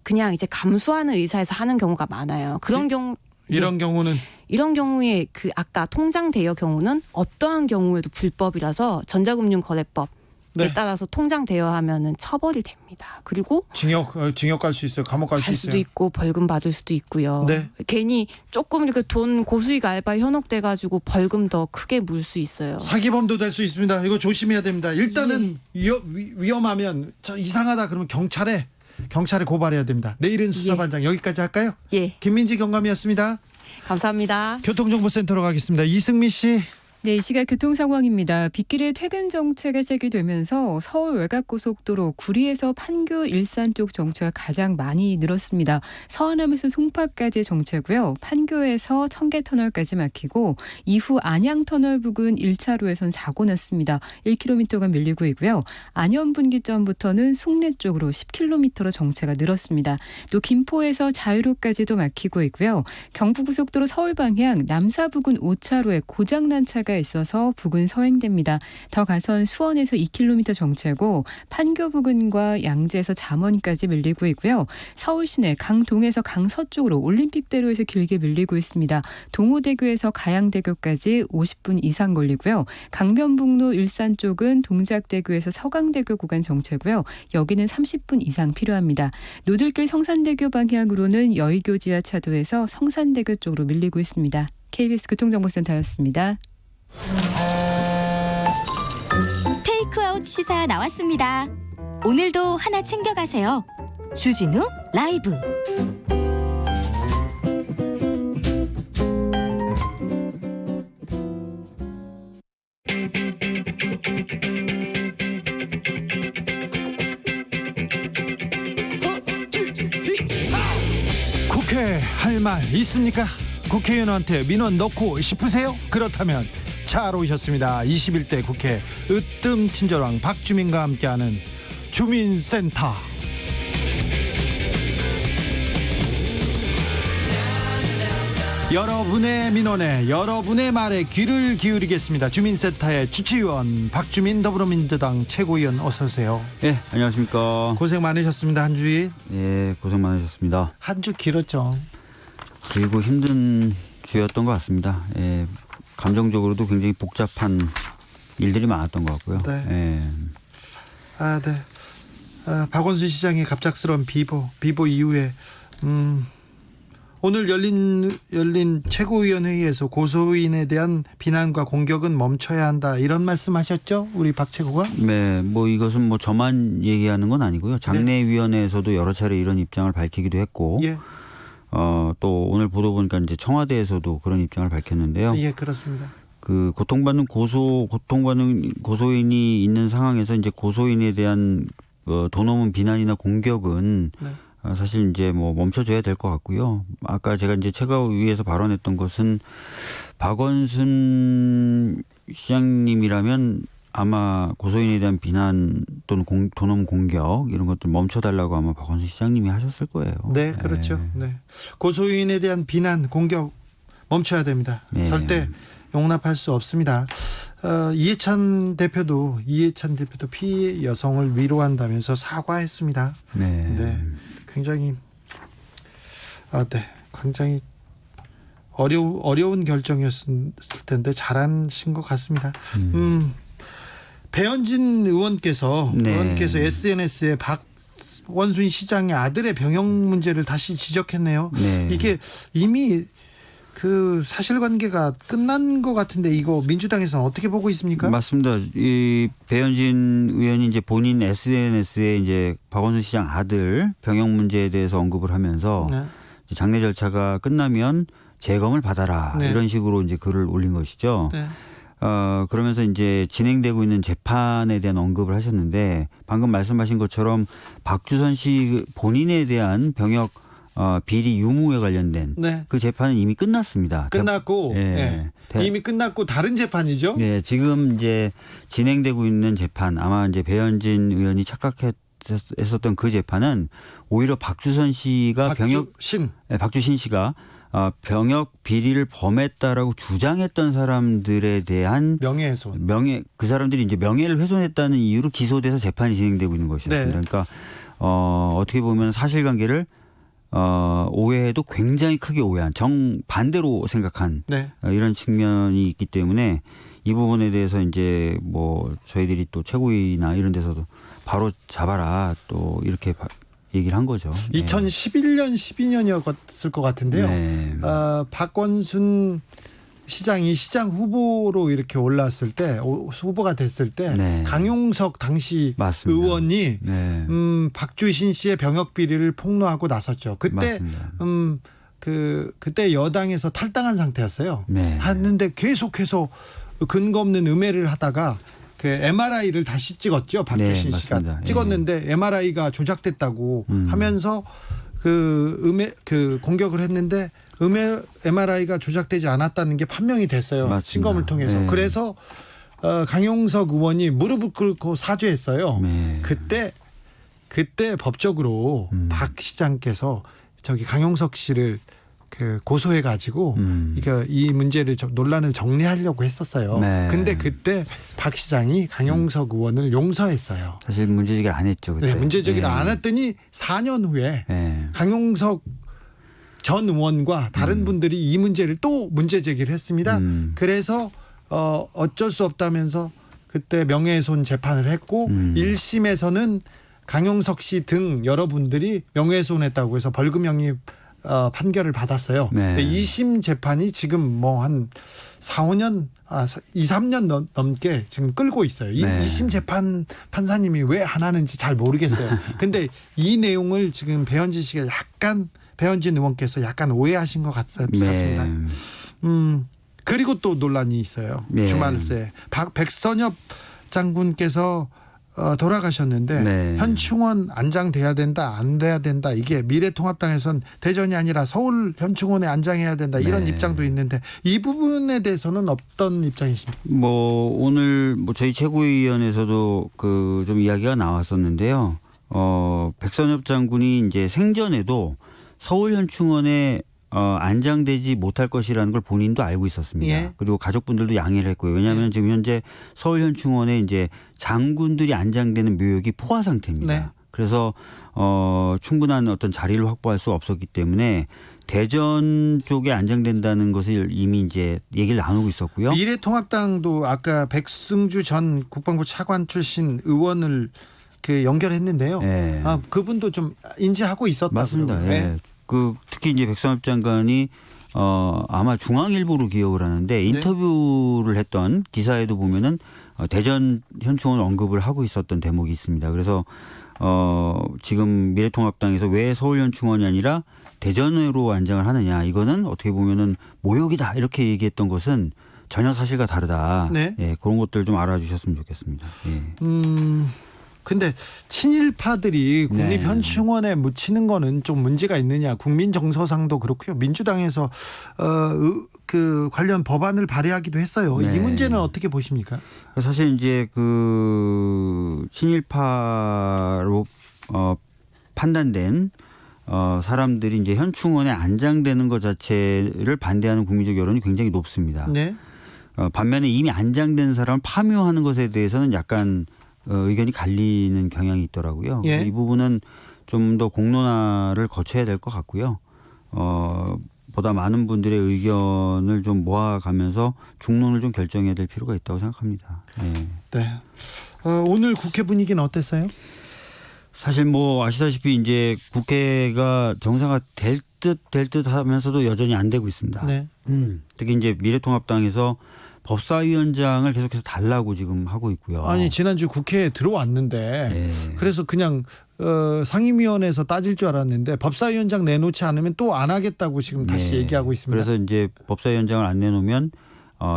Speaker 5: 그냥 이제 감수하는 의사에서 하는 경우가 많아요. 그런 경우
Speaker 1: 이런 경우는
Speaker 5: 이런 경우에 그 아까 통장 대여 경우는 어떠한 경우에도 불법이라서 전자금융거래법에
Speaker 1: 네.
Speaker 5: 따라서 통장 대여하면은 처벌이 됩니다. 그리고
Speaker 1: 징역 갈 수 있어요. 감옥 갈 수
Speaker 5: 갈
Speaker 1: 있어요.
Speaker 5: 수도 있고 벌금 받을 수도 있고요.
Speaker 1: 네.
Speaker 5: 괜히 조금 이렇게 돈 고수익 알바 현혹돼 가지고 벌금 더 크게 물 수 있어요.
Speaker 1: 사기범도 될 수 있습니다. 이거 조심해야 됩니다. 일단은 위험하면 이상하다 그러면 경찰에 고발해야 됩니다. 내일은 수사반장 여기까지 할까요?
Speaker 5: 예,
Speaker 1: 김민지 경감이었습니다.
Speaker 5: 감사합니다.
Speaker 1: 교통정보센터로 가겠습니다. 이승미 씨.
Speaker 3: 네, 이 시각 교통 상황입니다. 빗길에 퇴근 정체가 시작되면서 서울 외곽고속도로 구리에서 판교 일산 쪽 정체가 가장 많이 늘었습니다. 서안암에서 송파까지 정체고요. 판교에서 청계터널까지 막히고 이후 안양터널 부근 1차로에선 사고 났습니다. 1km가 밀리고 있고요. 안현분기점부터는 송내 쪽으로 10km로 정체가 늘었습니다. 또 김포에서 자유로까지도 막히고 있고요. 경부고속도로 서울 방향 남사 부근 5차로에 고장난 차가 있어서 부근 서행됩니다. 더 가선 수원에서 2km 정체고 판교 부근과 양재에서 잠원까지 밀리고 있고요. 서울 시내 강동에서 강서쪽으로 올림픽대로에서 길게 밀리고 있습니다. 동호대교에서 가양대교까지 50분 이상 걸리고요. 강변북로 일산 쪽은 동작대교에서 서강대교 구간 정체고요. 여기는 30분 이상 필요합니다. 노들길 성산대교 방향으로는 여의교 지하차도에서 성산대교 쪽으로 밀리고 있습니다. KBS 교통정보센터였습니다.
Speaker 6: 테이크아웃 시사 나왔습니다. 오늘도 하나 챙겨가세요. 주진우 라이브.
Speaker 1: 국회 할 말 있습니까? 국회의원한테 민원 넣고 싶으세요? 그렇다면 잘 오셨습니다. 21대 국회 으뜸 친절왕 박주민과 함께하는 주민센터. 여러분의 민원에 여러분의 말에 귀를 기울이겠습니다. 주민센터의 주치의원 박주민 더불어민주당 최고위원 어서 오세요.
Speaker 7: 예, 안녕하십니까.
Speaker 1: 고생 많으셨습니다. 한 주일.
Speaker 7: 예, 고생 많으셨습니다.
Speaker 1: 한 주 길었죠.
Speaker 7: 길고 힘든 주였던 것 같습니다. 예, 감정적으로도 굉장히 복잡한 일들이 많았던 것 같고요.
Speaker 1: 네.
Speaker 7: 예.
Speaker 1: 네. 박원순 시장의 갑작스러운 비보 이후에 오늘 열린 최고위원 회의에서 고소인에 대한 비난과 공격은 멈춰야 한다 이런 말씀하셨죠, 우리 박 최고가?
Speaker 7: 네, 뭐 이것은 뭐 저만 얘기하는 건 아니고요. 장내위원회에서도 여러 차례 이런 입장을 밝히기도 했고,
Speaker 1: 예,
Speaker 7: 또 오늘 보도 보니까 이제 청와대에서도 그런 입장을 밝혔는데요.
Speaker 1: 예, 그렇습니다.
Speaker 7: 그 고통받는 고소인이 있는 상황에서 이제 고소인에 대한 돈 없는 비난이나 공격은
Speaker 1: 네.
Speaker 7: 사실 이제 뭐 멈춰줘야 될 것 같고요. 아까 제가 이제 최고위에서 발언했던 것은 박원순 시장님이라면 아마 고소인에 대한 비난 또는 돈 없는 공격 이런 것들 멈춰달라고 아마 박원순 시장님이 하셨을 거예요.
Speaker 1: 네, 그렇죠. 네. 고소인에 대한 비난, 공격 멈춰야 됩니다.
Speaker 7: 네.
Speaker 1: 절대 용납할 수 없습니다. 이해찬 대표도 피해 여성을 위로한다면서 사과했습니다.
Speaker 7: 네.
Speaker 1: 네, 굉장히 굉장히 어려운 결정이었을 텐데 잘하신 것 같습니다. 배현진 의원께서
Speaker 7: 네.
Speaker 1: SNS에 박원순 시장의 아들의 병역 문제를 다시 지적했네요.
Speaker 7: 네.
Speaker 1: 이게 이미 그 사실관계가 끝난 것 같은데 이거 민주당에서는 어떻게 보고 있습니까?
Speaker 7: 맞습니다. 이 배현진 의원이 이제 본인 SNS에 이제 박원순 시장 아들 병역 문제에 대해서 언급을 하면서
Speaker 1: 네.
Speaker 7: 장례 절차가 끝나면 재검을 받아라
Speaker 1: 네.
Speaker 7: 이런 식으로 이제 글을 올린 것이죠.
Speaker 1: 네.
Speaker 7: 그러면서 이제 진행되고 있는 재판에 대한 언급을 하셨는데 방금 말씀하신 것처럼 박주선 씨 본인에 대한 병역 비리 유무에 관련된
Speaker 1: 네.
Speaker 7: 그 재판은 이미 끝났습니다.
Speaker 1: 끝났고
Speaker 7: 예.
Speaker 1: 이미 끝났고 다른 재판이죠.
Speaker 7: 네, 지금 이제 진행되고 있는 재판 아마 이제 배현진 의원이 착각했었던 그 재판은 오히려 박주선 씨가 박주신 씨가 병역 비리를 범했다라고 주장했던 사람들에 대한
Speaker 1: 명예훼손.
Speaker 7: 그 사람들이 이제 명예를 훼손했다는 이유로 기소돼서 재판이 진행되고 있는 것이었습니다.
Speaker 1: 네.
Speaker 7: 그러니까 어떻게 보면 사실관계를 오해해도 굉장히 크게 오해한 정반대로 생각한
Speaker 1: 네.
Speaker 7: 이런 측면이 있기 때문에 이 부분에 대해서 이제 뭐 저희들이 또 최고위나 이런 데서도 바로 잡아라 또 이렇게 얘기를 한 거죠.
Speaker 1: 2011년 12년이었을 것 같은데요.
Speaker 7: 네.
Speaker 1: 박원순 시장이 시장 후보로 이렇게 올랐을 때 후보가 됐을 때
Speaker 7: 네.
Speaker 1: 강용석 당시
Speaker 7: 맞습니다.
Speaker 1: 의원이
Speaker 7: 네.
Speaker 1: 박주신 씨의 병역 비리를 폭로하고 나섰죠. 그때
Speaker 7: 맞습니다.
Speaker 1: 그때 여당에서 탈당한 상태였어요.
Speaker 7: 네.
Speaker 1: 하는데 계속해서 근거 없는 음해를 하다가 그 MRI를 다시 찍었죠. 박주신
Speaker 7: 네,
Speaker 1: 씨가
Speaker 7: 맞습니다.
Speaker 1: 찍었는데 MRI가 조작됐다고 하면서 그 공격을 했는데 MRI가 조작되지 않았다는 게 판명이 됐어요.
Speaker 7: 맞습니다.
Speaker 1: 신검을 통해서.
Speaker 7: 네.
Speaker 1: 그래서 강용석 의원이 무릎을 꿇고 사죄했어요.
Speaker 7: 네.
Speaker 1: 그때 법적으로 박 시장께서 저기 강용석 씨를 그 고소해가지고 이 문제를 논란을 정리하려고 했었어요.
Speaker 7: 네.
Speaker 1: 근데 그때 박 시장이 강용석 의원을 용서했어요.
Speaker 7: 사실 문제제기를 안 했죠. 그때.
Speaker 1: 네, 문제제기를 안 했더니 4년 후에
Speaker 7: 네.
Speaker 1: 강용석 전 의원과 다른 분들이 이 문제를 또 문제제기를 했습니다. 그래서 어쩔 수 없다면서 그때 명예훼손 재판을 했고 1심에서는 강용석 씨 등 여러분들이 명예훼손했다고 해서 벌금 형이 판결을 받았어요.
Speaker 7: 네.
Speaker 1: 근데 2심 재판이 지금 뭐 한 2, 3년 넘게 지금 끌고 있어요.
Speaker 7: 네.
Speaker 1: 2심 재판 판사님이 왜 안 하는지 잘 모르겠어요. 근데 이 내용을 지금 배현진 의원께서 약간 오해하신 것 같습니다. 그리고 또 논란이 있어요.
Speaker 7: 네.
Speaker 1: 주말 새 백선엽 장군께서 돌아가셨는데
Speaker 7: 네.
Speaker 1: 현충원 안장돼야 된다, 안 돼야 된다. 이게 미래통합당에선 대전이 아니라 서울 현충원에 안장해야 된다. 이런
Speaker 7: 네.
Speaker 1: 입장도 있는데 이 부분에 대해서는 어떤 입장이십니까?
Speaker 7: 뭐 오늘 뭐 저희 최고위원회에서도 그 좀 이야기가 나왔었는데요. 백선엽 장군이 이제 생전에도 서울 현충원에 안장되지 못할 것이라는 걸 본인도 알고 있었습니다.
Speaker 1: 예.
Speaker 7: 그리고 가족분들도 양해를 했고요. 왜냐하면 지금 현재 서울 현충원에 이제 장군들이 안장되는 묘역이 포화 상태입니다.
Speaker 1: 네.
Speaker 7: 그래서 충분한 어떤 자리를 확보할 수 없었기 때문에 대전 쪽에 안장된다는 것을 이미 이제 얘기를 나누고 있었고요.
Speaker 1: 미래통합당도 아까 백승주 전 국방부 차관 출신 의원을 연결했는데요.
Speaker 7: 네.
Speaker 1: 그분도 좀 인지하고 있었다고요.
Speaker 7: 맞습니다.
Speaker 1: 네.
Speaker 7: 예. 특히 이제 백선엽 장관이 아마 중앙일보로 기억을 하는데 인터뷰를 했던 기사에도 보면은 대전 현충원 언급을 하고 있었던 대목이 있습니다. 그래서 지금 미래통합당에서 왜 서울 현충원이 아니라 대전으로 안장을 하느냐, 이거는 어떻게 보면은 모욕이다 이렇게 얘기했던 것은 전혀 사실과 다르다.
Speaker 1: 네.
Speaker 7: 예, 그런 것들 좀 알아주셨으면 좋겠습니다. 예.
Speaker 1: 근데 친일파들이 국립현충원에 묻히는 거는 좀 문제가 있느냐. 국민정서상도 그렇고요. 민주당에서 그 관련 법안을 발의하기도 했어요.
Speaker 7: 네.
Speaker 1: 이 문제는 어떻게 보십니까?
Speaker 7: 사실 이제 그 친일파로 판단된 사람들이 이제 현충원에 안장되는 것 자체를 반대하는 국민적 여론이 굉장히 높습니다.
Speaker 1: 네.
Speaker 7: 반면에 이미 안장된 사람을 파묘하는 것에 대해서는 약간 의견이 갈리는 경향이 있더라고요.
Speaker 1: 예.
Speaker 7: 이 부분은 좀 더 공론화를 거쳐야 될 것 같고요. 보다 많은 분들의 의견을 좀 모아가면서 중론을 좀 결정해야 될 필요가 있다고 생각합니다. 네.
Speaker 1: 네. 오늘 국회 분위기는 어땠어요?
Speaker 7: 사실 뭐 아시다시피 이제 국회가 정상화 될 듯 하면서도 여전히 안 되고 있습니다.
Speaker 1: 네.
Speaker 7: 특히 이제 미래통합당에서 법사위원장을 계속해서 달라고 지금 하고 있고요.
Speaker 1: 아니 지난주 국회에 들어왔는데
Speaker 7: 네.
Speaker 1: 그래서 그냥 상임위원회에서 따질 줄 알았는데 법사위원장 내놓지 않으면 또 안 하겠다고 지금 다시
Speaker 7: 네.
Speaker 1: 얘기하고 있습니다.
Speaker 7: 그래서 이제 법사위원장을 안 내놓으면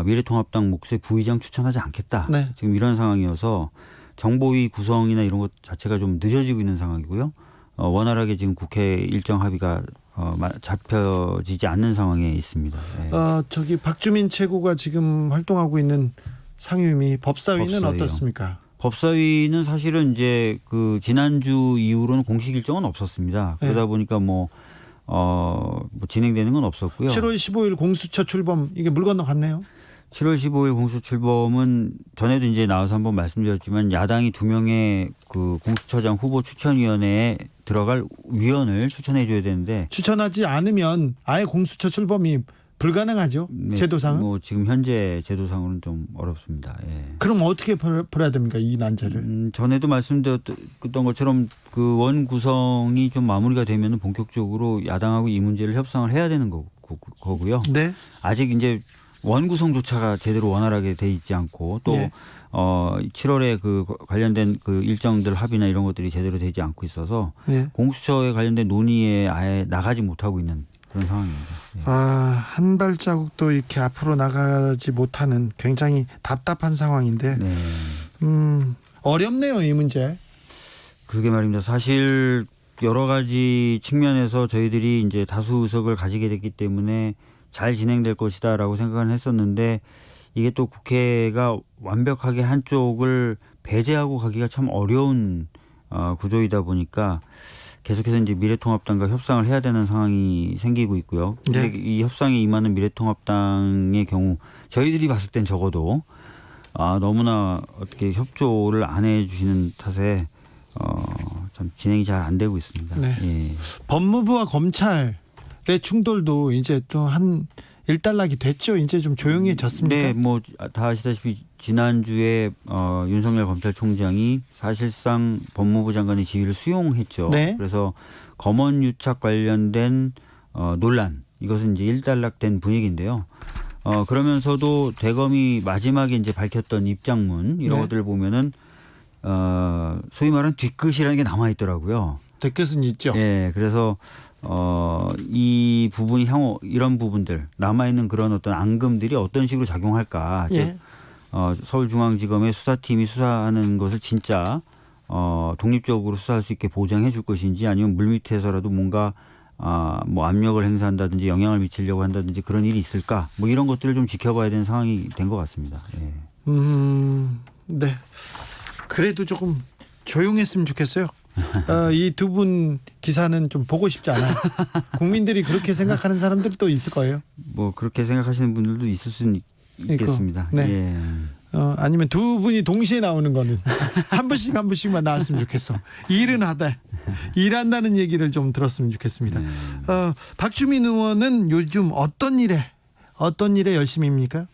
Speaker 7: 미래통합당 몫의 부의장 추천하지 않겠다.
Speaker 1: 네.
Speaker 7: 지금 이런 상황이어서 정보위 구성이나 이런 것 자체가 좀 늦어지고 있는 상황이고요. 원활하게 지금 국회 일정 합의가 잡혀지지 않는 상황에 있습니다. 네.
Speaker 1: 저기 박주민 최고가 지금 활동하고 있는 상임위 법사위는
Speaker 7: 법사위요.
Speaker 1: 어떻습니까?
Speaker 7: 법사위는 사실은 이제 그 지난주 이후로는 공식 일정은 없었습니다.
Speaker 1: 네.
Speaker 7: 그러다 보니까 뭐 진행되는 건 없었고요.
Speaker 1: 7월 15일 공수처 출범 이게 물 건너갔네요.
Speaker 7: 7월 15일 공수 출범은 전에도 이제 나와서 한번 말씀드렸지만 야당이 2명의 그 공수처장 후보 추천위원회에 들어갈 위원을 추천해 줘야 되는데
Speaker 1: 추천하지 않으면 아예 공수처 출범이 불가능하죠.
Speaker 7: 네,
Speaker 1: 제도상은.
Speaker 7: 뭐 지금 현재 제도상으로는 좀 어렵습니다. 예.
Speaker 1: 그럼 어떻게 풀어야 됩니까 이 난제를?
Speaker 7: 전에도 말씀드렸던 것처럼 그 원 구성이 좀 마무리가 되면 본격적으로 야당하고 이 문제를 협상을 해야 되는 거고요.
Speaker 1: 네.
Speaker 7: 아직 이제 원 구성조차가 제대로 원활하게 돼 있지 않고 또
Speaker 1: 예.
Speaker 7: 7월에 그 관련된 그 일정들 합의나 이런 것들이 제대로 되지 않고 있어서
Speaker 1: 예.
Speaker 7: 공수처에 관련된 논의에 아예 나가지 못하고 있는 그런 상황입니다. 예.
Speaker 1: 한 발자국도 이렇게 앞으로 나가지 못하는 굉장히 답답한 상황인데
Speaker 7: 네.
Speaker 1: 어렵네요 이 문제.
Speaker 7: 그러게 말입니다. 사실 여러 가지 측면에서 저희들이 이제 다수 의석을 가지게 됐기 때문에 잘 진행될 것이다라고 생각은 했었는데 이게 또 국회가 완벽하게 한쪽을 배제하고 가기가 참 어려운 구조이다 보니까 계속해서 이제 미래통합당과 협상을 해야 되는 상황이 생기고 있고요. 근데
Speaker 1: 네.
Speaker 7: 이 협상에 임하는 미래통합당의 경우 저희들이 봤을 땐 적어도 너무나 어떻게 협조를 안 해주시는 탓에 참 진행이 잘 안 되고 있습니다.
Speaker 1: 네.
Speaker 7: 예.
Speaker 1: 법무부와 검찰의 충돌도 이제 또 한 일단락이 됐죠. 이제 좀 조용해졌습니까?
Speaker 7: 네, 뭐 다 아시다시피 지난주에 윤석열 검찰총장이 사실상 법무부 장관의 지위를 수용했죠.
Speaker 1: 네.
Speaker 7: 그래서 검언 유착 관련된 논란 이것은 이제 일단락된 분위기인데요. 그러면서도 대검이 마지막에 이제 밝혔던 입장문 이런
Speaker 1: 네.
Speaker 7: 것들을 보면은 소위 말하는 뒤끝이라는 게 남아 있더라고요.
Speaker 1: 뒤끝은 있죠.
Speaker 7: 예, 그래서 이 부분이 향후 이런 부분들 남아 있는 그런 어떤 앙금들이 어떤 식으로 작용할까?
Speaker 1: 예.
Speaker 7: 즉 서울중앙지검의 수사팀이 수사하는 것을 진짜 독립적으로 수사할 수 있게 보장해 줄 것인지 아니면 물밑에서라도 뭔가 뭐 압력을 행사한다든지 영향을 미치려고 한다든지 그런 일이 있을까? 뭐 이런 것들을 좀 지켜봐야 되는 상황이 된 것 같습니다. 예.
Speaker 1: 네. 그래도 조금 조용했으면 좋겠어요. 이 두 분 기사는 좀 보고 싶지 않아요. 국민들이 그렇게 생각하는 사람들도 있을 거예요.
Speaker 7: 뭐 그렇게 생각하시는 분들도 있을 수는 있겠습니다.
Speaker 1: 네.
Speaker 7: 예.
Speaker 1: 아니면 두 분이 동시에 나오는 거는 한 분씩만 나왔으면 좋겠어. 일은 하되 일한다는 얘기를 좀 들었으면 좋겠습니다.
Speaker 7: 네.
Speaker 1: 박주민 의원은 요즘 어떤 일에 열심입니까?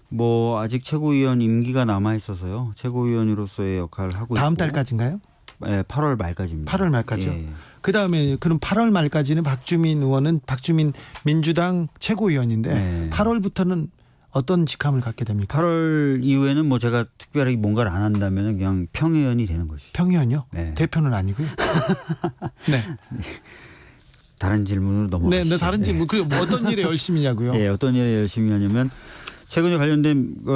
Speaker 7: 뭐 아직 최고위원 임기가 남아 있어서요. 최고위원으로서의 역할을 하고
Speaker 1: 다음
Speaker 7: 있고.
Speaker 1: 달까지인가요?
Speaker 7: 네, 8월 말까지입니다.
Speaker 1: 8월 말까지요.
Speaker 7: 예.
Speaker 1: 그다음에 그럼 8월 말까지는 박주민 의원은 박주민 민주당 최고위원인데
Speaker 7: 네.
Speaker 1: 8월부터는 어떤 직함을 갖게 됩니까?
Speaker 7: 8월 이후에는 뭐 제가 특별하게 뭔가를 안 한다면 그냥 평의원이 되는 것이죠.
Speaker 1: 평의원이요?
Speaker 7: 네.
Speaker 1: 대표는 아니고요. 네.
Speaker 7: 다른 질문으로 넘어가시죠.
Speaker 1: 네, 다른 질문. 그 어떤 일에 열심히냐고요?
Speaker 7: 예, 어떤 일에 열심히 하냐면 최근에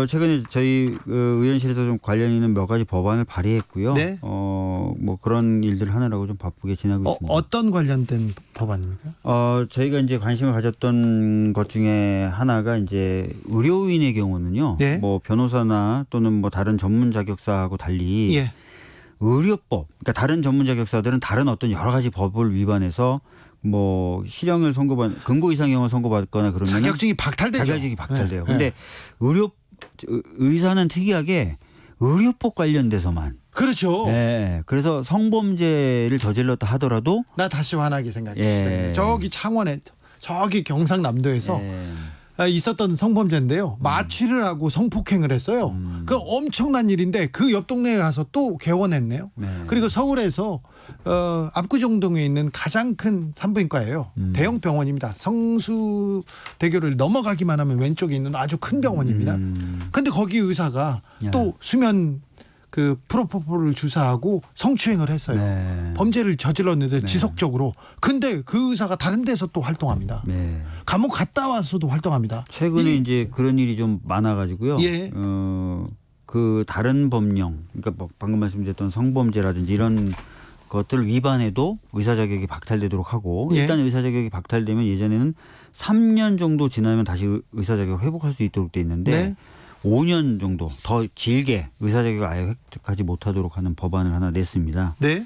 Speaker 7: 최근에 저희 의원실에서 좀 관련 있는 몇 가지 법안을 발의했고요.
Speaker 1: 네.
Speaker 7: 뭐 그런 일들을 하느라고 좀 바쁘게 지내고 있습니다.
Speaker 1: 어떤 관련된 법안입니까?
Speaker 7: 저희가 이제 관심을 가졌던 것 중에 하나가 이제 의료인의 경우는요.
Speaker 1: 예.
Speaker 7: 뭐 변호사나 또는 뭐 다른 전문 자격사하고 달리
Speaker 1: 예.
Speaker 7: 의료법, 그러니까 다른 전문 자격사들은 다른 어떤 여러 가지 법을 위반해서 뭐 실형을 금고 이상형을 선고받거나 그러면
Speaker 1: 자격증이 박탈되죠.
Speaker 7: 자격증이 박탈돼요.
Speaker 1: 네.
Speaker 7: 근데 의사는 특이하게 의료법 관련돼서만.
Speaker 1: 그렇죠.
Speaker 7: 예. 그래서 성범죄를 저질렀다 하더라도
Speaker 1: 나 다시 화나게 생각했어요.
Speaker 7: 예.
Speaker 1: 저기 창원에 저기 경상남도에서
Speaker 7: 예.
Speaker 1: 있었던 성범죄인데요. 마취를 하고 성폭행을 했어요. 그 엄청난 일인데 그 옆 동네에 가서 또 개원했네요.
Speaker 7: 네.
Speaker 1: 그리고 서울에서 압구정동에 있는 가장 큰 산부인과예요. 대형 병원입니다. 성수대교를 넘어가기만 하면 왼쪽에 있는 아주 큰 병원입니다. 근데 거기 의사가
Speaker 7: 야.
Speaker 1: 또 수면 그 프로포폴을 주사하고 성추행을 했어요.
Speaker 7: 네.
Speaker 1: 범죄를 저질렀는데 지속적으로. 근데 그 의사가 다른 데서 또 활동합니다.
Speaker 7: 네.
Speaker 1: 감옥 갔다 와서도 활동합니다.
Speaker 7: 최근에 이제 그런 일이 좀 많아가지고요.
Speaker 1: 예.
Speaker 7: 그 다른 법령, 그러니까 뭐 방금 말씀드렸던 성범죄라든지 이런 것들을 위반해도 의사 자격이 박탈되도록 하고
Speaker 1: 예.
Speaker 7: 일단 의사 자격이 박탈되면 예전에는 3년 정도 지나면 다시 의사 자격을 회복할 수 있도록 돼 있는데
Speaker 1: 네.
Speaker 7: 5년 정도 더 길게 의사 자격을 아예 획득하지 못하도록 하는 법안을 하나 냈습니다.
Speaker 1: 네.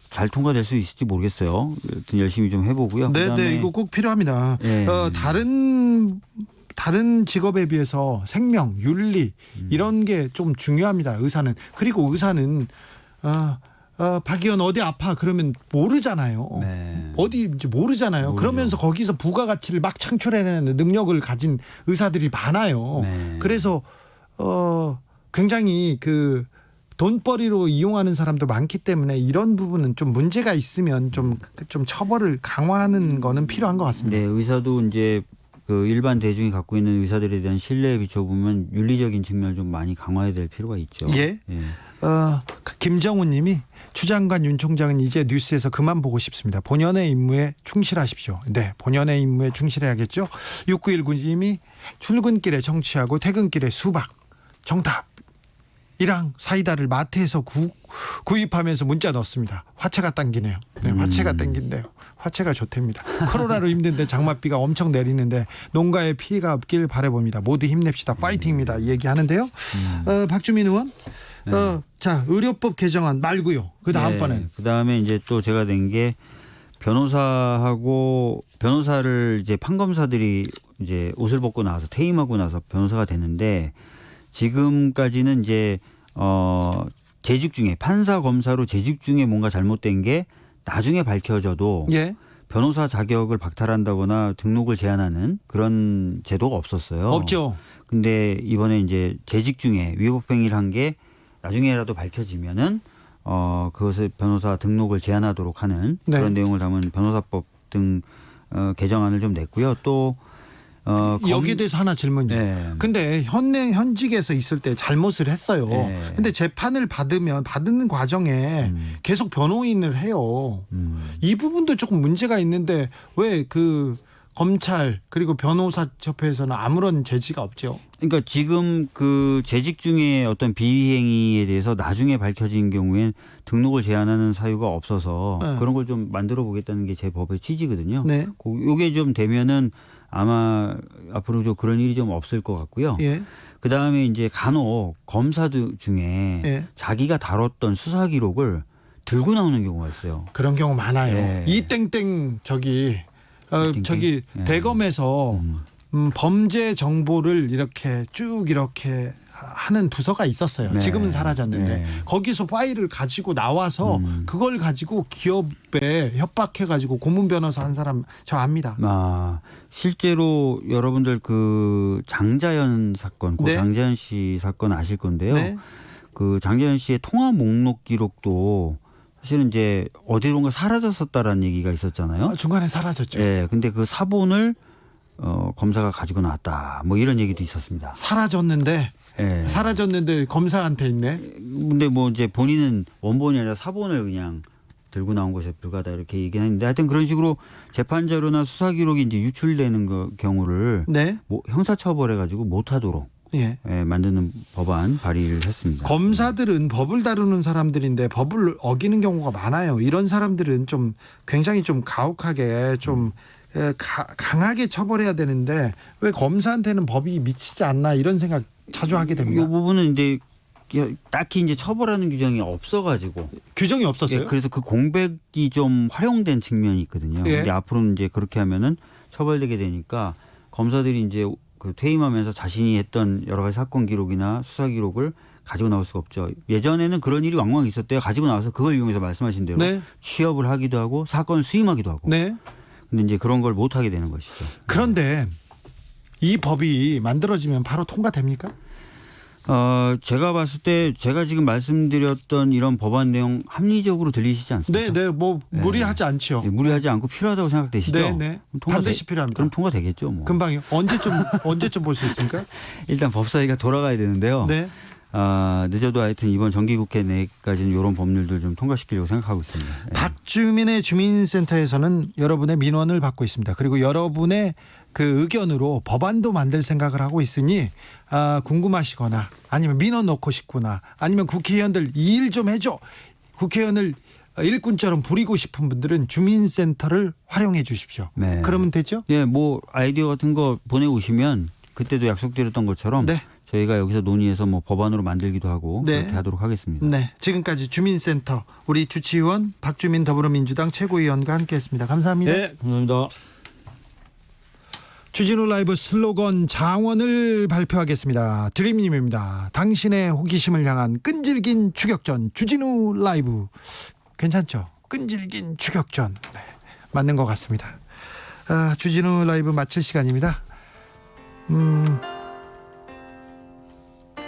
Speaker 7: 잘 통과될 수 있을지 모르겠어요. 하여튼 열심히 좀 해보고요.
Speaker 1: 네,
Speaker 7: 그다음에
Speaker 1: 네, 이거 꼭 필요합니다.
Speaker 7: 예.
Speaker 1: 다른 직업에 비해서 생명, 윤리 이런 게 좀 중요합니다. 의사는. 그리고 의사는 박 의원 어디 아파 그러면 모르잖아요.
Speaker 7: 네.
Speaker 1: 어디인지 모르잖아요.
Speaker 7: 모르죠.
Speaker 1: 그러면서 거기서 부가가치를 막 창출해내는 능력을 가진 의사들이 많아요.
Speaker 7: 네.
Speaker 1: 그래서 굉장히 그 돈벌이로 이용하는 사람도 많기 때문에 이런 부분은 좀 문제가 있으면 좀 처벌을 강화하는 거는 필요한 것 같습니다.
Speaker 7: 네, 의사도 이제 그 일반 대중이 갖고 있는 의사들에 대한 신뢰에 비춰보면 윤리적인 측면을 좀 많이 강화해야 될 필요가 있죠.
Speaker 1: 예.
Speaker 7: 예.
Speaker 1: 김정훈 님이 추 장관 윤 총장은 이제 뉴스에서 그만 보고 싶습니다. 본연의 임무에 충실하십시오. 네, 본연의 임무에 충실해야겠죠. 6919님이 출근길에 정치하고 퇴근길에 수박. 정답. 이랑 사이다를 마트에서 구입하면서 문자 넣었습니다. 화채가 당기네요. 네, 화채가 당긴대요. 화채가 좋답니다. 코로나로 힘든데 장맛비가 엄청 내리는데 농가에 피해가 없길 바라봅니다. 모두 힘냅시다. 파이팅입니다. 얘기하는데요. 박주민 의원. 자, 의료법 개정안 말고요. 그 다음번엔.
Speaker 7: 네, 그 다음에 이제 또 제가 낸 게 변호사를 이제 판검사들이 이제 옷을 벗고 나서 퇴임하고 나서 변호사가 되는데 지금까지는 이제 재직 중에 판사 검사로 재직 중에 뭔가 잘못된 게 나중에 밝혀져도
Speaker 1: 예.
Speaker 7: 변호사 자격을 박탈한다거나 등록을 제한하는 그런 제도가 없었어요.
Speaker 1: 없죠.
Speaker 7: 근데 이번에 이제 재직 중에 위법행위를 한 게 나중에라도 밝혀지면은 그것을 변호사 등록을 제한하도록 하는
Speaker 1: 네.
Speaker 7: 그런 내용을 담은 변호사법 등 개정안을 좀 냈고요. 또
Speaker 1: 여기에 대해서 하나 질문이요.
Speaker 7: 네.
Speaker 1: 근데 현직에서 있을 때 잘못을 했어요.
Speaker 7: 네.
Speaker 1: 근데 재판을 받는 과정에 계속 변호인을 해요. 이 부분도 조금 문제가 있는데 왜 그 검찰 그리고 변호사 협회에서는 아무런 제지가 없죠.
Speaker 7: 그러니까 지금 그 재직 중에 어떤 비행위에 대해서 나중에 밝혀진 경우엔 등록을 제한하는 사유가 없어서
Speaker 1: 네.
Speaker 7: 그런 걸 좀 만들어 보겠다는 게 제 법의 취지거든요.
Speaker 1: 네.
Speaker 7: 요게 좀 되면은 아마 앞으로 좀 그런 일이 좀 없을 것 같고요.
Speaker 1: 예.
Speaker 7: 그 다음에 이제 간혹 검사들 중에
Speaker 1: 예.
Speaker 7: 자기가 다뤘던 수사 기록을 들고 나오는 경우가 있어요.
Speaker 1: 그런 경우 많아요.
Speaker 7: 예.
Speaker 1: 이 땡땡 저기
Speaker 7: 예.
Speaker 1: 대검에서 범죄 정보를 이렇게 쭉 이렇게 하는 부서가 있었어요.
Speaker 7: 네.
Speaker 1: 지금은 사라졌는데
Speaker 7: 네.
Speaker 1: 거기서 파일을 가지고 나와서 그걸 가지고 기업에 협박해가지고 고문 변호사 한 사람 저 압니다.
Speaker 7: 실제로 여러분들 그 장자연 사건, 고
Speaker 1: 네.
Speaker 7: 장자연 씨 사건 아실 건데요.
Speaker 1: 네.
Speaker 7: 그 장자연 씨의 통화 목록 기록도 사실은 이제 어디론가 사라졌었다라는 얘기가 있었잖아요.
Speaker 1: 중간에 사라졌죠.
Speaker 7: 예, 근데 그 사본을 검사가 가지고 나왔다. 뭐 이런 얘기도 있었습니다.
Speaker 1: 사라졌는데 검사한테 있네.
Speaker 7: 근데 뭐 이제 본인은 원본이 아니라 사본을 그냥 들고 나온 것에 불과하다 이렇게 얘기했는데 하여튼 그런 식으로 재판 자료나 수사 기록이 이제 유출되는 경우를
Speaker 1: 네.
Speaker 7: 뭐 형사처벌해 가지고 못하도록
Speaker 1: 예.
Speaker 7: 만드는 법안 발의를 했습니다.
Speaker 1: 검사들은 법을 다루는 사람들인데 법을 어기는 경우가 많아요. 이런 사람들은 좀 굉장히 좀 가혹하게 좀 강하게 처벌해야 되는데 왜 검사한테는 법이 미치지 않나 이런 생각 자주 하게
Speaker 7: 이
Speaker 1: 됩니다.
Speaker 7: 부분은 이제 딱히 이제 처벌하는 규정이 없어가지고
Speaker 1: 규정이 없었어요?
Speaker 7: 예, 그래서 그 공백이 좀 활용된 측면이 있거든요.
Speaker 1: 예.
Speaker 7: 근데 앞으로는 이제 그렇게 하면은 처벌되게 되니까 검사들이 이제 그 퇴임하면서 자신이 했던 여러 가지 사건 기록이나 수사 기록을 가지고 나올 수가 없죠. 예전에는 그런 일이 왕왕 있었대요. 가지고 나와서 그걸 이용해서 말씀하신 대로
Speaker 1: 네.
Speaker 7: 취업을 하기도 하고 사건을 수임하기도 하고.
Speaker 1: 네.
Speaker 7: 근데 이제 그런 걸 못 하게 되는 것이죠.
Speaker 1: 그런데 이 법이 만들어지면 바로 통과됩니까?
Speaker 7: 제가 봤을 때 제가 지금 말씀드렸던 이런 법안 내용 합리적으로 들리시지 않습니까?
Speaker 1: 네, 뭐 무리하지 않죠.
Speaker 7: 네, 무리하지 않고 필요하다고 생각되시죠?
Speaker 1: 네, 네. 반드시 필요합니다.
Speaker 7: 그럼 통과되겠죠. 뭐.
Speaker 1: 금방요. 언제쯤 볼 수 있습니까?
Speaker 7: 일단 법사위가 돌아가야 되는데요.
Speaker 1: 네.
Speaker 7: 늦어도 하여튼 이번 정기국회 내까지는 이런 법률들 좀 통과시키려고 생각하고 있습니다. 네.
Speaker 1: 박주민의 주민센터에서는 여러분의 민원을 받고 있습니다. 그리고 여러분의 그 의견으로 법안도 만들 생각을 하고 있으니 궁금하시거나 아니면 민원 넣고 싶구나 아니면 국회의원들 이 일 좀 해줘. 국회의원을 일꾼처럼 부리고 싶은 분들은 주민센터를 활용해 주십시오.
Speaker 7: 네.
Speaker 1: 그러면 되죠?
Speaker 7: 예, 뭐 아이디어 같은 거 보내오시면 그때도 약속드렸던 것처럼
Speaker 1: 네.
Speaker 7: 저희가 여기서 논의해서 뭐 법안으로 만들기도 하고
Speaker 1: 네.
Speaker 7: 그렇게 하도록 하겠습니다.
Speaker 1: 네. 지금까지 주민센터 우리 주치의원 박주민 더불어민주당 최고위원과 함께했습니다. 감사합니다.
Speaker 7: 네, 감사합니다.
Speaker 1: 주진우 라이브 슬로건 장원을 발표하겠습니다. 드림님입니다. 당신의 호기심을 향한 끈질긴 추격전 주진우 라이브. 괜찮죠? 끈질긴 추격전. 네, 맞는 것 같습니다. 주진우 라이브 마칠 시간입니다.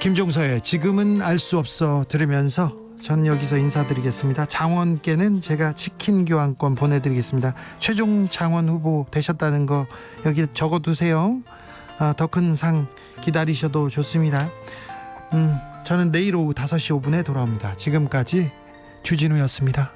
Speaker 1: 김종서의 지금은 알 수 없어 들으면서 저는 여기서 인사드리겠습니다. 장원께는 제가 치킨 교환권 보내드리겠습니다. 최종 장원 후보 되셨다는 거 여기 적어두세요. 더 큰 상 기다리셔도 좋습니다. 저는 내일 오후 5시 5분에 돌아옵니다. 지금까지 주진우였습니다.